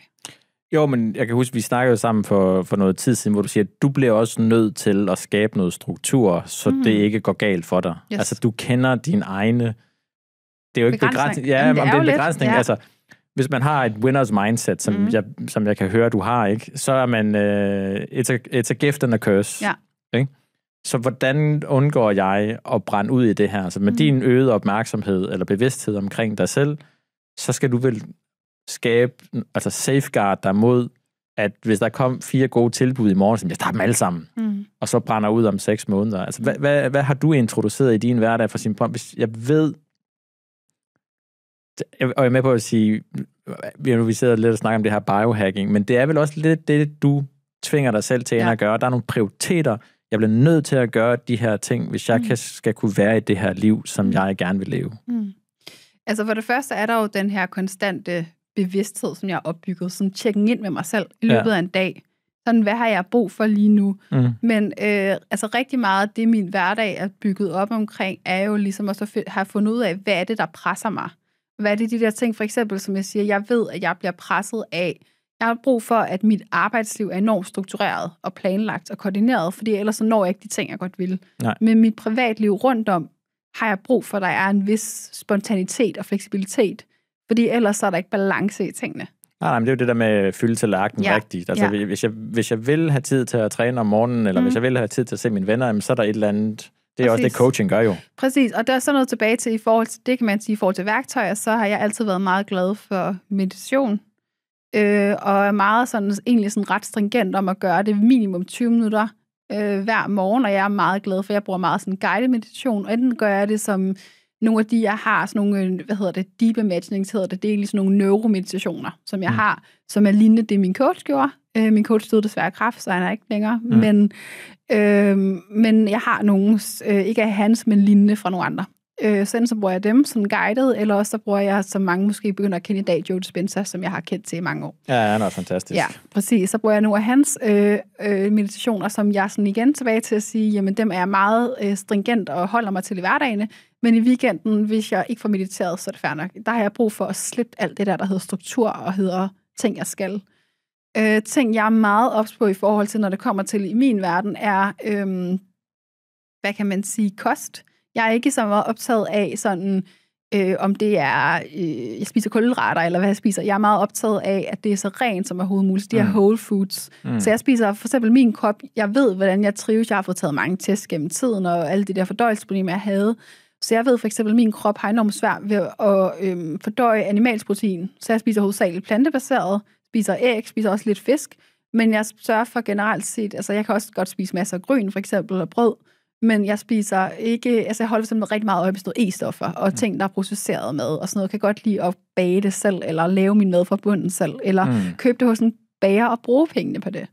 Jo, men jeg kan huske, vi snakkede sammen for noget tid siden, hvor du siger, at du bliver også nødt til at skabe noget struktur, så det ikke går galt for dig. Yes. Altså, du kender din egne... Det er jo ikke begrænsning. Ja, om det er en begrænsning. Ja. Altså, hvis man har et winners mindset, som jeg kan høre, du har, ikke, så er man... it's a gift and a curse. Ja. Ikke? Så hvordan undgår jeg at brænde ud i det her? Så med din øgede opmærksomhed eller bevidsthed omkring dig selv, så skal du vel skabe, altså safeguard dig mod, at hvis der kom 4 gode tilbud i morgen, så jeg tager dem alle sammen, og så brænder ud om 6 måneder. Altså, hvad har du introduceret i din hverdag for sin point? Hvis jeg ved, og jeg er med på at sige, vi sidder lidt og snakker om det her biohacking, men det er vel også lidt det, du tvinger dig selv til at gøre. Der er nogle prioriteter. Jeg bliver nødt til at gøre de her ting, hvis jeg skal kunne være i det her liv, som jeg gerne vil leve. Altså for det første er der jo den her konstante bevidsthed, som jeg har opbygget, sådan tjekken ind med mig selv i løbet af en dag. Sådan, hvad har jeg brug for lige nu? Men altså rigtig meget af det, min hverdag er bygget op omkring, er jo ligesom også at have fundet ud af, hvad er det, der presser mig? Hvad er det de der ting, for eksempel, som jeg siger, jeg ved, at jeg bliver presset af. Jeg har brug for, at mit arbejdsliv er enormt struktureret og planlagt og koordineret, fordi ellers så når jeg ikke de ting, jeg godt vil. Nej. Men mit privatliv rundt om, har jeg brug for, at der er en vis spontanitet og fleksibilitet, fordi ellers så er der ikke balance i tingene. Nej, men det er jo det der med at fylde tallerkenen rigtigt. Altså, hvis jeg vil have tid til at træne om morgenen, eller hvis jeg vil have tid til at se mine venner, så er der et eller andet. Det er også det, coaching gør jo. Præcis, og der er sådan noget tilbage til, i forhold til, det kan man sige, i forhold til værktøjer, så har jeg altid været meget glad for meditation, og er meget sådan, egentlig sådan ret stringent om at gøre det minimum 20 minutter hver morgen, og jeg er meget glad for, jeg bruger meget sådan guided meditation, og enten gør jeg det som nogle af de, jeg har, sådan nogle, deep imagining, hedder det er egentlig sådan nogle neuromeditationer, som jeg har, som er lignende det, min coach gjorde. Min coach stod desværre kræft, så han er ikke længere, men jeg har nogle, ikke af hans, men lignende fra nogle andre. Så bruger jeg dem som guided, eller også så bruger jeg, som mange måske begynder at kende i dag, Joe Dispenza, som jeg har kendt til i mange år. Ja, han er fantastisk. Ja, præcis. Så bruger jeg nogle af hans meditationer, som jeg sådan igen tilbage til at sige, jamen dem er jeg meget stringent og holder mig til i hverdagene, men i weekenden, hvis jeg ikke får mediteret, så er det fair nok. Der har jeg brug for at slippe alt det der hedder struktur og hedder ting, jeg skal. Ting, jeg er meget ops på i forhold til, når det kommer til i min verden, er, hvad kan man sige, kost. Jeg er ikke så meget optaget af sådan, om det er, jeg spiser kulhydrater, eller hvad jeg spiser. Jeg er meget optaget af, at det er så rent som overhovedet muligt. De her whole foods. Så jeg spiser for eksempel min krop. Jeg ved, hvordan jeg trives. Jeg har fået taget mange tests gennem tiden, og alle de der fordøjelsesproblemer, jeg havde. Så jeg ved for eksempel, at min krop har enormt svært ved at fordøje animalsk protein. Så jeg spiser hovedsageligt plantebaseret, spiser æg, spiser også lidt fisk. Men jeg sørger for generelt set, altså jeg kan også godt spise masser af gryn, for eksempel, og brød. Men jeg spiser ikke, altså jeg holder simpelthen rigtig meget øje med sådan noget E-stoffer, og ting, der er processeret med, og sådan noget. Jeg kan godt lide at bage det selv, eller lave min mad fra bunden selv, eller købe det hos en bager og bruge pengene på det.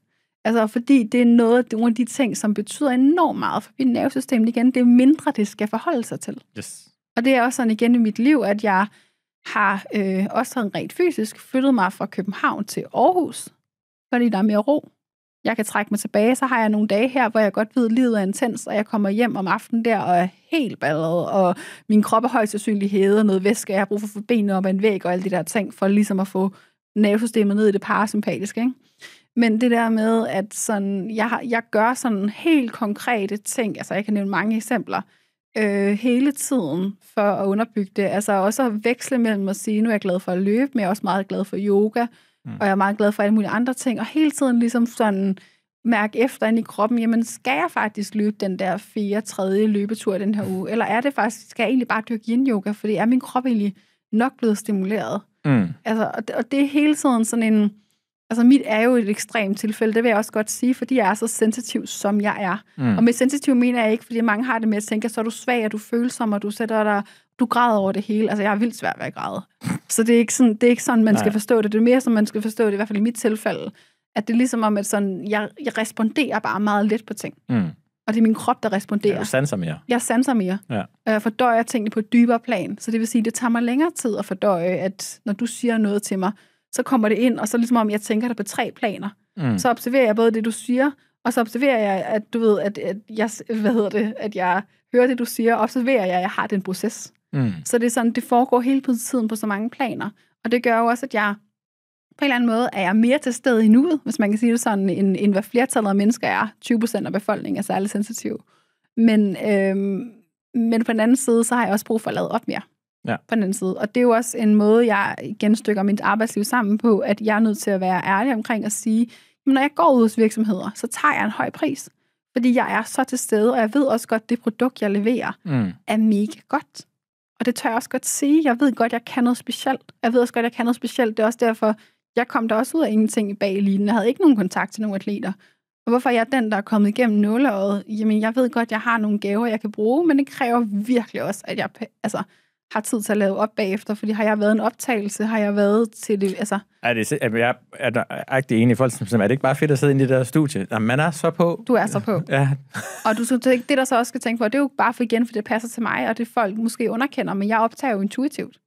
Altså, fordi det er nogle af de ting, som betyder enormt meget for mit nervesystem. Igen, det er mindre, det skal forholde sig til. Yes. Og det er også sådan igen i mit liv, at jeg har også sådan rent fysisk flyttet mig fra København til Aarhus, fordi der er mere ro. Jeg kan trække mig tilbage, så har jeg nogle dage her, hvor jeg godt ved, at livet er intens, og jeg kommer hjem om aftenen der og er helt ballet, og min krop er højst sandsynligt hævet, noget væske, jeg har brug for at få benene op ad en væg og alle de der ting, for ligesom at få nervesystemet ned i det parasympatiske, ikke? Men det der med, at sådan, jeg gør sådan helt konkrete ting, altså jeg kan nævne mange eksempler, hele tiden for at underbygge det. Altså også at veksle mellem at sige, nu er jeg glad for at løbe, men jeg er også meget glad for yoga, og jeg er meget glad for alle mulige andre ting, og hele tiden ligesom sådan mærke efter ind i kroppen, jamen skal jeg faktisk løbe den der 3. løbetur den her uge, eller er det faktisk, skal jeg egentlig bare dyrke yin-yoga, fordi er min krop egentlig nok blevet stimuleret? Altså, og det er hele tiden sådan en, altså mit er jo et ekstremt tilfælde, det vil jeg også godt sige, fordi jeg er så sensitiv, som jeg er. Og med sensitiv mener jeg ikke, fordi mange har det med at tænke, så er du svag, og du er følsom, og du sætter dig, du græder over det hele. Altså jeg er vildt svært ved at græde. Så det er ikke sådan, man skal forstå det. Det er mere, som man skal forstå det, i hvert fald i mit tilfælde, at det er ligesom om, at sådan, jeg responderer bare meget let på ting. Og det er min krop, der responderer. Ja, du sanser mere. Jeg sanser mere. Ja. Jeg fordøjer tingene på et dybere plan. Så det vil sige, det tager mig længere tid at fordøje, at når du siger noget til mig, så kommer det ind, og så ligesom om, jeg tænker det på 3 planer. Så observerer jeg både det, du siger, og så observerer jeg, at du ved, at jeg, at jeg hører det, du siger, og observerer jeg, at jeg har den proces. Så det er sådan, det foregår hele tiden på så mange planer. Og det gør jo også, at jeg på en eller anden måde er jeg mere til stede i nuet, hvis man kan sige det sådan, end hvad flertallet af mennesker er. 20% af befolkningen er særlig sensitiv. Men på den anden side, så har jeg også brug for at lade op mere. Ja. På den anden side. Og det er jo også en måde, jeg genstykker mit arbejdsliv sammen på, at jeg er nødt til at være ærlig omkring at sige, når jeg går ud hos virksomheder, så tager jeg en høj pris. Fordi jeg er så til stede, og jeg ved også godt, at det produkt, jeg leverer, er mega godt. Og det tør jeg også godt sige. Jeg ved godt, jeg kan noget specielt. Jeg ved også godt, jeg kan noget specielt. Det er også derfor, jeg kom der også ud af ingenting i Bag-eliten. Jeg havde ikke nogen kontakt til nogle atleter. Og hvorfor jeg er den, der er kommet igennem nåleøjet? Jamen, jeg ved godt, jeg har nogle gaver, jeg kan bruge, men det kræver virkelig også, at jeg har tid til at lave op bagefter, fordi har jeg været en optagelse, har jeg været til det, altså... Jeg er ikke enig i folk, som er det ikke bare fedt at sidde inde i det der studie? Jamen, man er så på. Du er så på. Ja. Og det, der så også skal tænke på, det er jo bare for det passer til mig, og det folk måske underkender, men jeg optager jo intuitivt.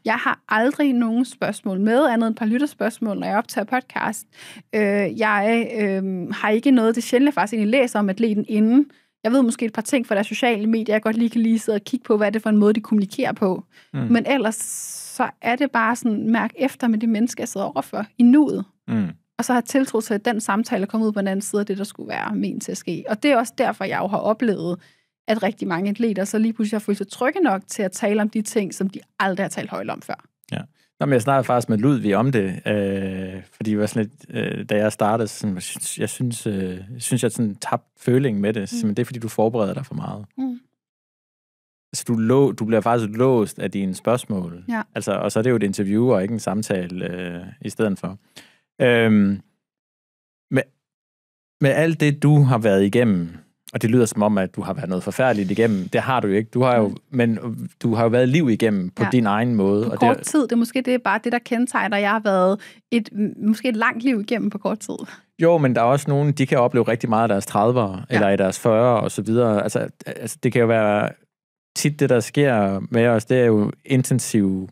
Jeg har aldrig nogen spørgsmål med, andet end et par lytterspørgsmål, når jeg optager podcast. Jeg har ikke noget, det sjældent jeg faktisk egentlig læser om atleten inden. Jeg ved måske et par ting fra deres sociale medier, jeg godt lige kan sidde og kigge på, hvad er det for en måde, de kommunikerer på. Men ellers så er det bare sådan, mærk efter med de mennesker, jeg sidder overfor i nuet. Og så har jeg tiltro til, at den samtale er kommet ud på den anden side af det, der skulle være ment til at ske. Og det er også derfor, jeg jo har oplevet, at rigtig mange atleter så lige pludselig har følt sig trygge nok til at tale om de ting, som de aldrig har talt højt om før. Ja. Nå, men jeg snakkede faktisk med Ludvig om det, fordi det var sådan lidt, da jeg startede, sådan, jeg synes, jeg sådan tabte føling med det. Men det er, fordi du forbereder dig for meget. Altså, du bliver faktisk låst af dine spørgsmål. Ja. Altså, og så er det jo et interview og ikke en samtale i stedet for. Med alt det, du har været igennem, og det lyder som om, at du har været noget forfærdeligt igennem. Det har du jo ikke. Men du har jo været liv igennem på din egen måde. På kort tid. Det er måske det er bare det, der kendetegner. Jeg har været måske et langt liv igennem på kort tid. Jo, men der er også nogen, de kan opleve rigtig meget af deres 30'ere, eller i deres 40'ere og så videre. Altså, det kan jo være tit det, der sker med os, det er jo intensiv.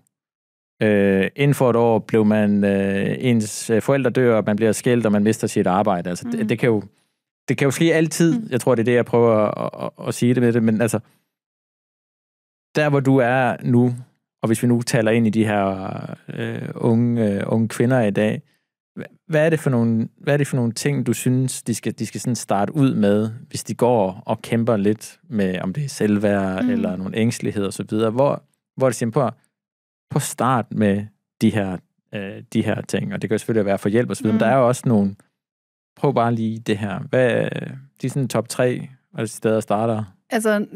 Inden for et år blev man, ens forældre dør, og man bliver skilt, og man mister sit arbejde. Altså, det kan jo ske altid. Jeg tror, det er det, jeg prøver at sige det med det. Men altså, der hvor du er nu, og hvis vi nu taler ind i de her unge kvinder i dag, hvad er det for nogle ting, du synes, de skal sådan starte ud med, hvis de går og kæmper lidt med, om det er selvværd, eller nogle ængstelighed og så videre, hvor det siger på start med de her ting, og det kan selvfølgelig være for hjælp og så videre, men der er jo også nogle. Prøv bare lige det her. Hvad de er sådan top 3 steder starter? Altså,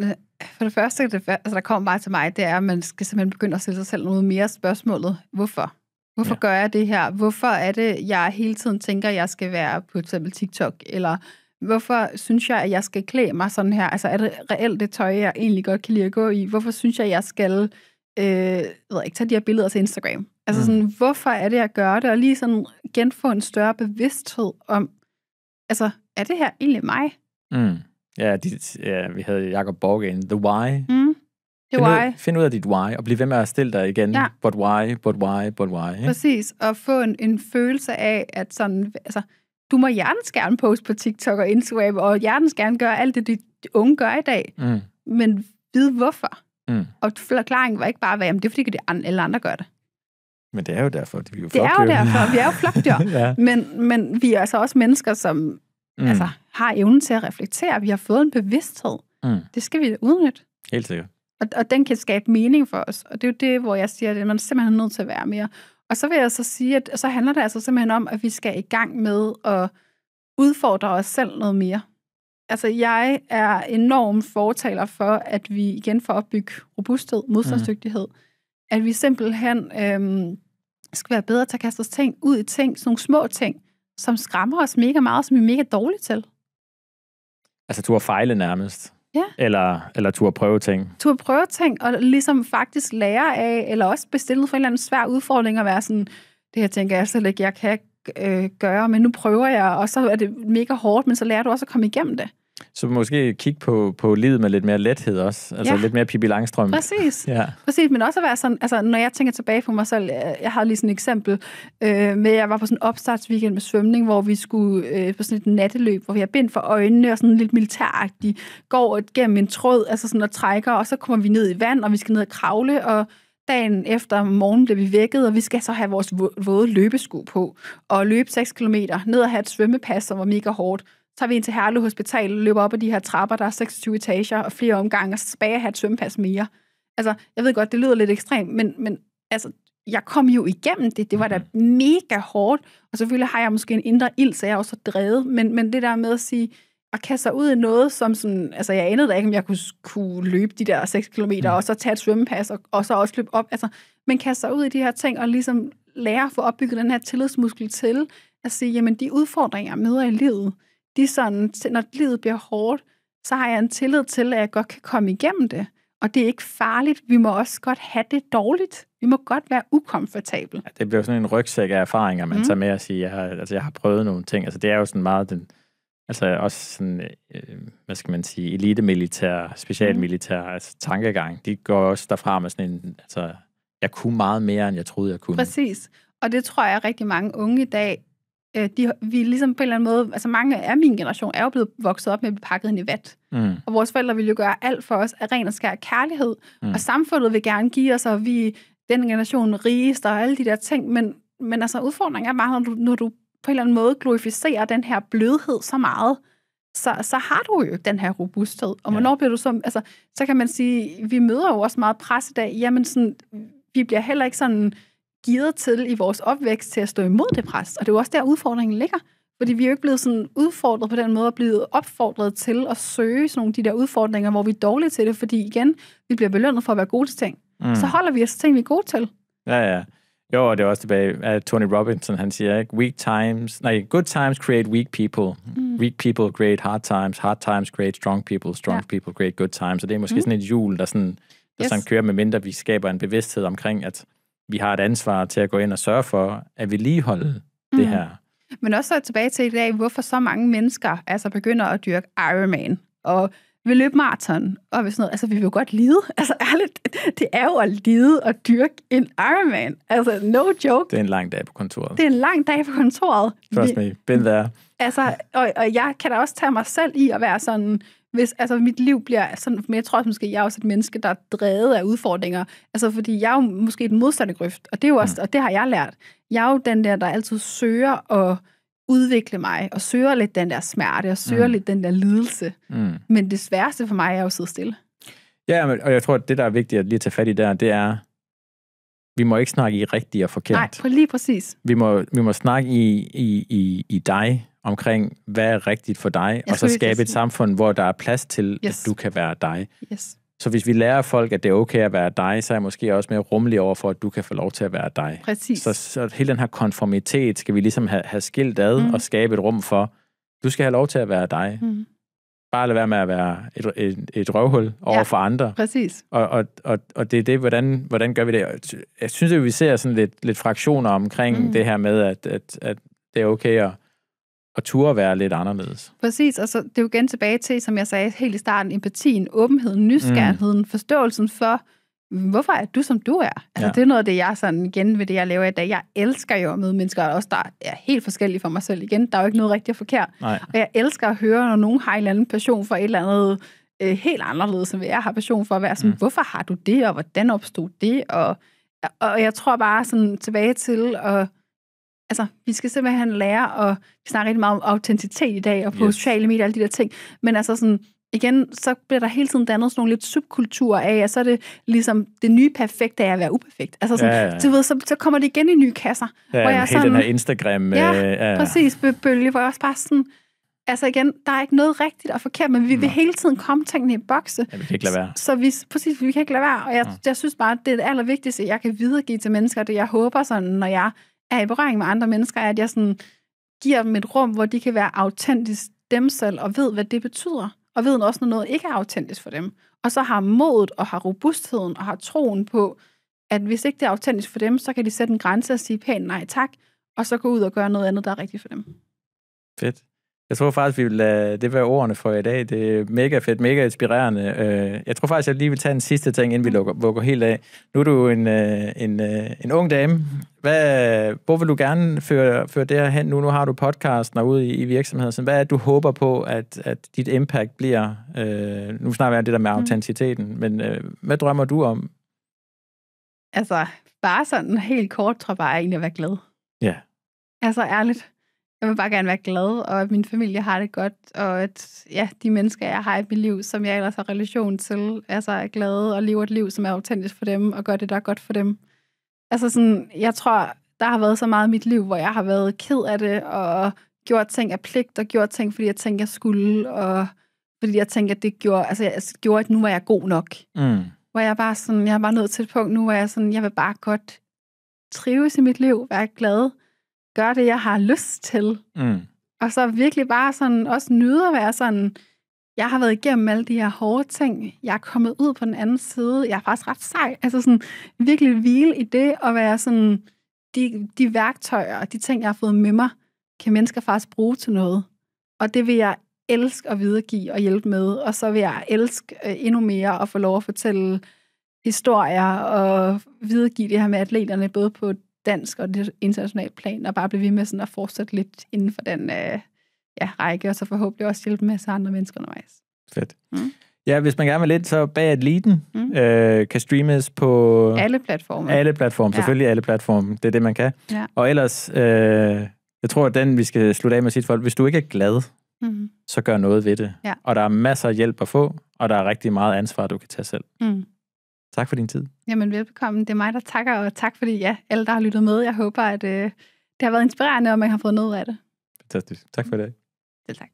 for det første, der kommer bare til mig, det er, at man skal simpelthen begynde at stille sig selv noget mere spørgsmålet. Hvorfor? Hvorfor gør jeg det her? Hvorfor er det, jeg hele tiden tænker, at jeg skal være på eksempel TikTok? Eller hvorfor synes jeg, at jeg skal klæde mig sådan her? Altså, er det reelt det tøj, jeg egentlig godt kan lide at gå i? Hvorfor synes jeg skal tage de her billeder til Instagram? Altså sådan, hvorfor er det, jeg gør det? Og lige sådan genfå en større bevidsthed om, altså, er det her egentlig mig? Ja, vi havde Jacob Borgen, The Why. Find ud af dit why, og bliv ved med at stille dig igen. Ja. But why? Ikke? Præcis, og få en følelse af, at sådan, altså, du må hjertens gerne poste på TikTok og Instagram, og hjertens gerne gøre alt det, de unge gør i dag. Men vide hvorfor. Og forklaringen var ikke bare, at det er fordi, alle andre gør det. Men det er jo derfor, vi er jo flokdyr. Det er jo derfor, vi er jo flokdyr. Ja. Men vi er altså også mennesker, som har evnen til at reflektere. Vi har fået en bevidsthed. Det skal vi udnytte. Helt sikkert. Og den kan skabe mening for os. Og det er jo det, hvor jeg siger, at man simpelthen er nødt til at være mere. Og så vil jeg så sige, at så handler det altså simpelthen om, at vi skal i gang med at udfordre os selv noget mere. Altså, jeg er enormt fortaler for, at vi igen får opbygge robusthed, modstandsdygtighed. At vi simpelthen skal være bedre til at kaste os ting ud i ting, sådan nogle små ting, som skræmmer os mega meget, som vi er mega dårlige til. Altså, du har fejlet nærmest? Ja. Eller du har prøvet ting? Du har prøvet ting, og ligesom faktisk lære af, eller også bestillet for en eller anden svær udfordring at være sådan, det her tænker jeg slet ikke, jeg kan gøre, men nu prøver jeg, og så er det mega hårdt, men så lærer du også at komme igennem det. Så måske kigge på livet med lidt mere lethed også. Altså lidt mere Pippi Langstrømpe. Præcis. Præcis, men også at være sådan, altså når jeg tænker tilbage på mig selv, jeg har lige sådan et eksempel med, jeg var på sådan en opstartsweekend med svømning, hvor vi skulle på sådan et natteløb, hvor vi har bind for øjnene og sådan lidt militæragtigt, går gennem en tråd, altså sådan og trækker, og så kommer vi ned i vand, og vi skal ned og kravle, og dagen efter morgenen bliver vi vækket, og vi skal så have vores våde løbesko på, og løbe 6 kilometer, ned og have et svømmepas, som var mega hårdt. Så tager vi ind til Herlev Hospital, løber op ad de her trapper, der er 26 etager og flere omgange, og så tilbage at have et svømmepas mere. Altså, jeg ved godt, det lyder lidt ekstremt, men altså, jeg kom jo igennem det. Det var da mega hårdt, og selvfølgelig har jeg måske en indre ild, så jeg er også drevet, men det der med at sige, at kaste sig ud i noget, som sådan, altså jeg anede da ikke, om jeg kunne løbe de der 6 kilometer, og så tage et svømmepas, og så også løbe op. Altså, men kaste sig ud i de her ting, og ligesom lære at få opbygget den her tillidsmuskel til, at sige, jamen de udfordringer, jeg møder i livet, de sådan, når livet bliver hårdt, så har jeg en tillid til, at jeg godt kan komme igennem det. Og det er ikke farligt. Vi må også godt have det dårligt. Vi må godt være ukomfortable. Ja, det bliver sådan en rygsæk af erfaringer, man tager med at sige, jeg har prøvet nogle ting. Altså det er jo sådan meget også sådan, hvad skal man sige, elitemilitær, specialmilitær tankegang. De går også derfra med sådan en, jeg kunne meget mere, end jeg troede, jeg kunne. Præcis. Og det tror jeg rigtig mange unge i dag, vi ligesom på en eller anden måde, altså mange af min generation er jo blevet vokset op med at blive pakket ind i vat. Og vores forældre vil jo gøre alt for os af ren og skær kærlighed. Og samfundet vil gerne give os, og vi den generation rigeste og alle de der ting. Men altså udfordringen er bare, når du på en eller anden måde glorificerer den her blødhed så meget, så har du jo den her robusthed. Og hvornår bliver du så kan man sige, vi møder jo også meget pres i dag. Jamen sådan, vi bliver heller ikke sådan givet til i vores opvækst til at stå imod det pres. Og det er jo også der, udfordringen ligger. Fordi vi er jo ikke blevet sådan udfordret på den måde, og blevet opfordret til at søge sådan nogle af de der udfordringer, hvor vi er dårlige til det, fordi igen, vi bliver belønnet for at være gode til ting. Så holder vi os til ting, vi er gode til. Ja. Jo, og det er også tilbage af Tony Robinson, han siger, ikke? Good times create weak people. Weak people create hard times create strong people create good times. Så det er måske sådan et hjul, der sådan kører, med mindre vi skaber en bevidsthed omkring, at vi har et ansvar til at gå ind og sørge for, at vi ligeholde det her. Men også så tilbage til i dag, hvorfor så mange mennesker begynder at dyrke Ironman, og vil løbe maraton, og sådan noget. Altså, vi vil jo godt lide. Altså, ærligt, det er jo at lide og dyrke en Ironman. Altså, no joke. Det er en lang dag på kontoret. Det er en lang dag på kontoret. Trust me, been there. Altså, og jeg kan da også tage mig selv i at være sådan, hvis mit liv bliver sådan, men jeg tror også måske, jeg er også et menneske, der er drevet af udfordringer. Altså, fordi jeg er jo måske den modsatte grøft, og det er jo også, og det har jeg lært. Jeg er jo den der altid søger at udvikle mig, og søger lidt den der smerte, og søger lidt den der lidelse. Men det sværeste for mig er jo at sidde stille. Ja, og jeg tror, at det, der er vigtigt at lige tage fat i der, det er, vi må ikke snakke i rigtigt og forkert. Nej, lige præcis. Vi må snakke i dig, omkring, hvad er rigtigt for dig, og så skabe et samfund, hvor der er plads til, at du kan være dig. Yes. Så hvis vi lærer folk, at det er okay at være dig, så er jeg måske også mere rummelig over for, at du kan få lov til at være dig. Præcis. Så hele den her konformitet skal vi ligesom have skilt ad og skabe et rum for, du skal have lov til at være dig. Bare lade være med at være et røvhul over for andre. Præcis. Og det er det, hvordan gør vi det? Jeg synes, at vi ser sådan lidt fraktioner omkring det her med, at det er okay at turde være lidt anderledes. Præcis, og så det er jo igen tilbage til, som jeg sagde helt i starten, empatien, åbenheden, nysgerrigheden, forståelsen for, hvorfor er du, som du er? Altså, det er noget af det, jeg sådan igen ved det, jeg laver i dag. Jeg elsker jo at møde mennesker, også der er helt forskellige for mig selv. Igen, der er jo ikke noget rigtigt og forkert. Nej. Og jeg elsker at høre, når nogen har en eller anden passion for et eller andet helt anderledes, som jeg har passion for at være sådan, hvorfor har du det, og hvordan opstod det? Og jeg tror bare sådan tilbage til at vi skal simpelthen lære, og vi snakker rigtig meget om autenticitet i dag, og på sociale medier og alle de der ting, men altså sådan, igen, så bliver der hele tiden dannet sådan nogle lidt subkulturer af, og så er det ligesom det nye perfekte af at være uperfekt. Altså sådan, du ved, så kommer det igen i nye kasser. Ja, hvor jeg hele sådan, den her Instagram. Præcis, bølge, hvor jeg også bare sådan, altså igen, der er ikke noget rigtigt og forkert, men vi vil hele tiden komme tingene i bokse. Ja, vi kan ikke lade være. Så vi kan ikke lade være, og jeg synes bare, det er det allervigtigste, jeg kan videregive til mennesker, det jeg håber sådan, når jeg er i berøring med andre mennesker, at jeg sådan giver dem et rum, hvor de kan være autentisk dem selv, og ved, hvad det betyder. Og ved også, når noget ikke er autentisk for dem. Og så har modet, og har robustheden, og har troen på, at hvis ikke det er autentisk for dem, så kan de sætte en grænse og sige pænt nej tak, og så gå ud og gøre noget andet, der er rigtigt for dem. Fedt. Jeg tror faktisk, vi vil lade det være ordene for i dag. Det er mega fedt, mega inspirerende. Jeg tror faktisk, jeg lige vil tage en sidste ting, inden vi lukker helt af. Nu er du en ung dame. Hvor vil du gerne føre det her hen nu? Nu har du podcasten og ude i virksomheden. Så hvad er det, du håber på, at dit impact bliver? Nu snakker vi om det der med autenticiteten, men hvad drømmer du om? Altså, bare sådan helt kort, tror jeg bare egentlig at være glad. Ja. Altså, ærligt. Jeg vil bare gerne være glad, og at min familie har det godt, og at de mennesker, jeg har i mit liv, som jeg ellers har relation til, altså er glade og lever et liv, som er autentisk for dem, og gør det, der er godt for dem. Altså sådan, jeg tror, der har været så meget i mit liv, hvor jeg har været ked af det, og gjort ting af pligt, og gjort ting, fordi jeg tænkte, jeg skulle, og fordi jeg tænkte, at det gjorde, at nu var jeg god nok. Hvor jeg bare sådan, jeg er bare nået til et punkt nu, hvor jeg sådan, jeg vil bare godt trives i mit liv, være glad, gøre det, jeg har lyst til. Og så virkelig bare sådan, også nyde at være sådan, jeg har været igennem alle de her hårde ting, jeg er kommet ud på den anden side, jeg er faktisk ret sej, altså sådan virkelig hvile i det, og være sådan, de værktøjer og de ting, jeg har fået med mig, kan mennesker faktisk bruge til noget. Og det vil jeg elske at videregive og hjælpe med, og så vil jeg elske endnu mere at få lov at fortælle historier og videregive det her med atleterne, både på dansk og det internationale plan, og bare blive ved med sådan at fortsætte lidt inden for den række, og så forhåbentlig også hjælpe med andre mennesker undervejs. Fedt. Ja, hvis man gerne vil lidt, så Bag Atleten kan streames på... Alle platforme. Alle platforme, selvfølgelig alle platforme. Det er det, man kan. Ja. Og ellers, jeg tror, at den, vi skal slutte af med sit folk, hvis du ikke er glad, så gør noget ved det. Ja. Og der er masser af hjælp at få, og der er rigtig meget ansvar, du kan tage selv. Tak for din tid. Jamen, velbekomme. Det er mig, der takker, og tak fordi alle, der har lyttet med. Jeg håber, at det har været inspirerende, og man har fået noget af det. Fantastisk. Tak for det. Selv tak.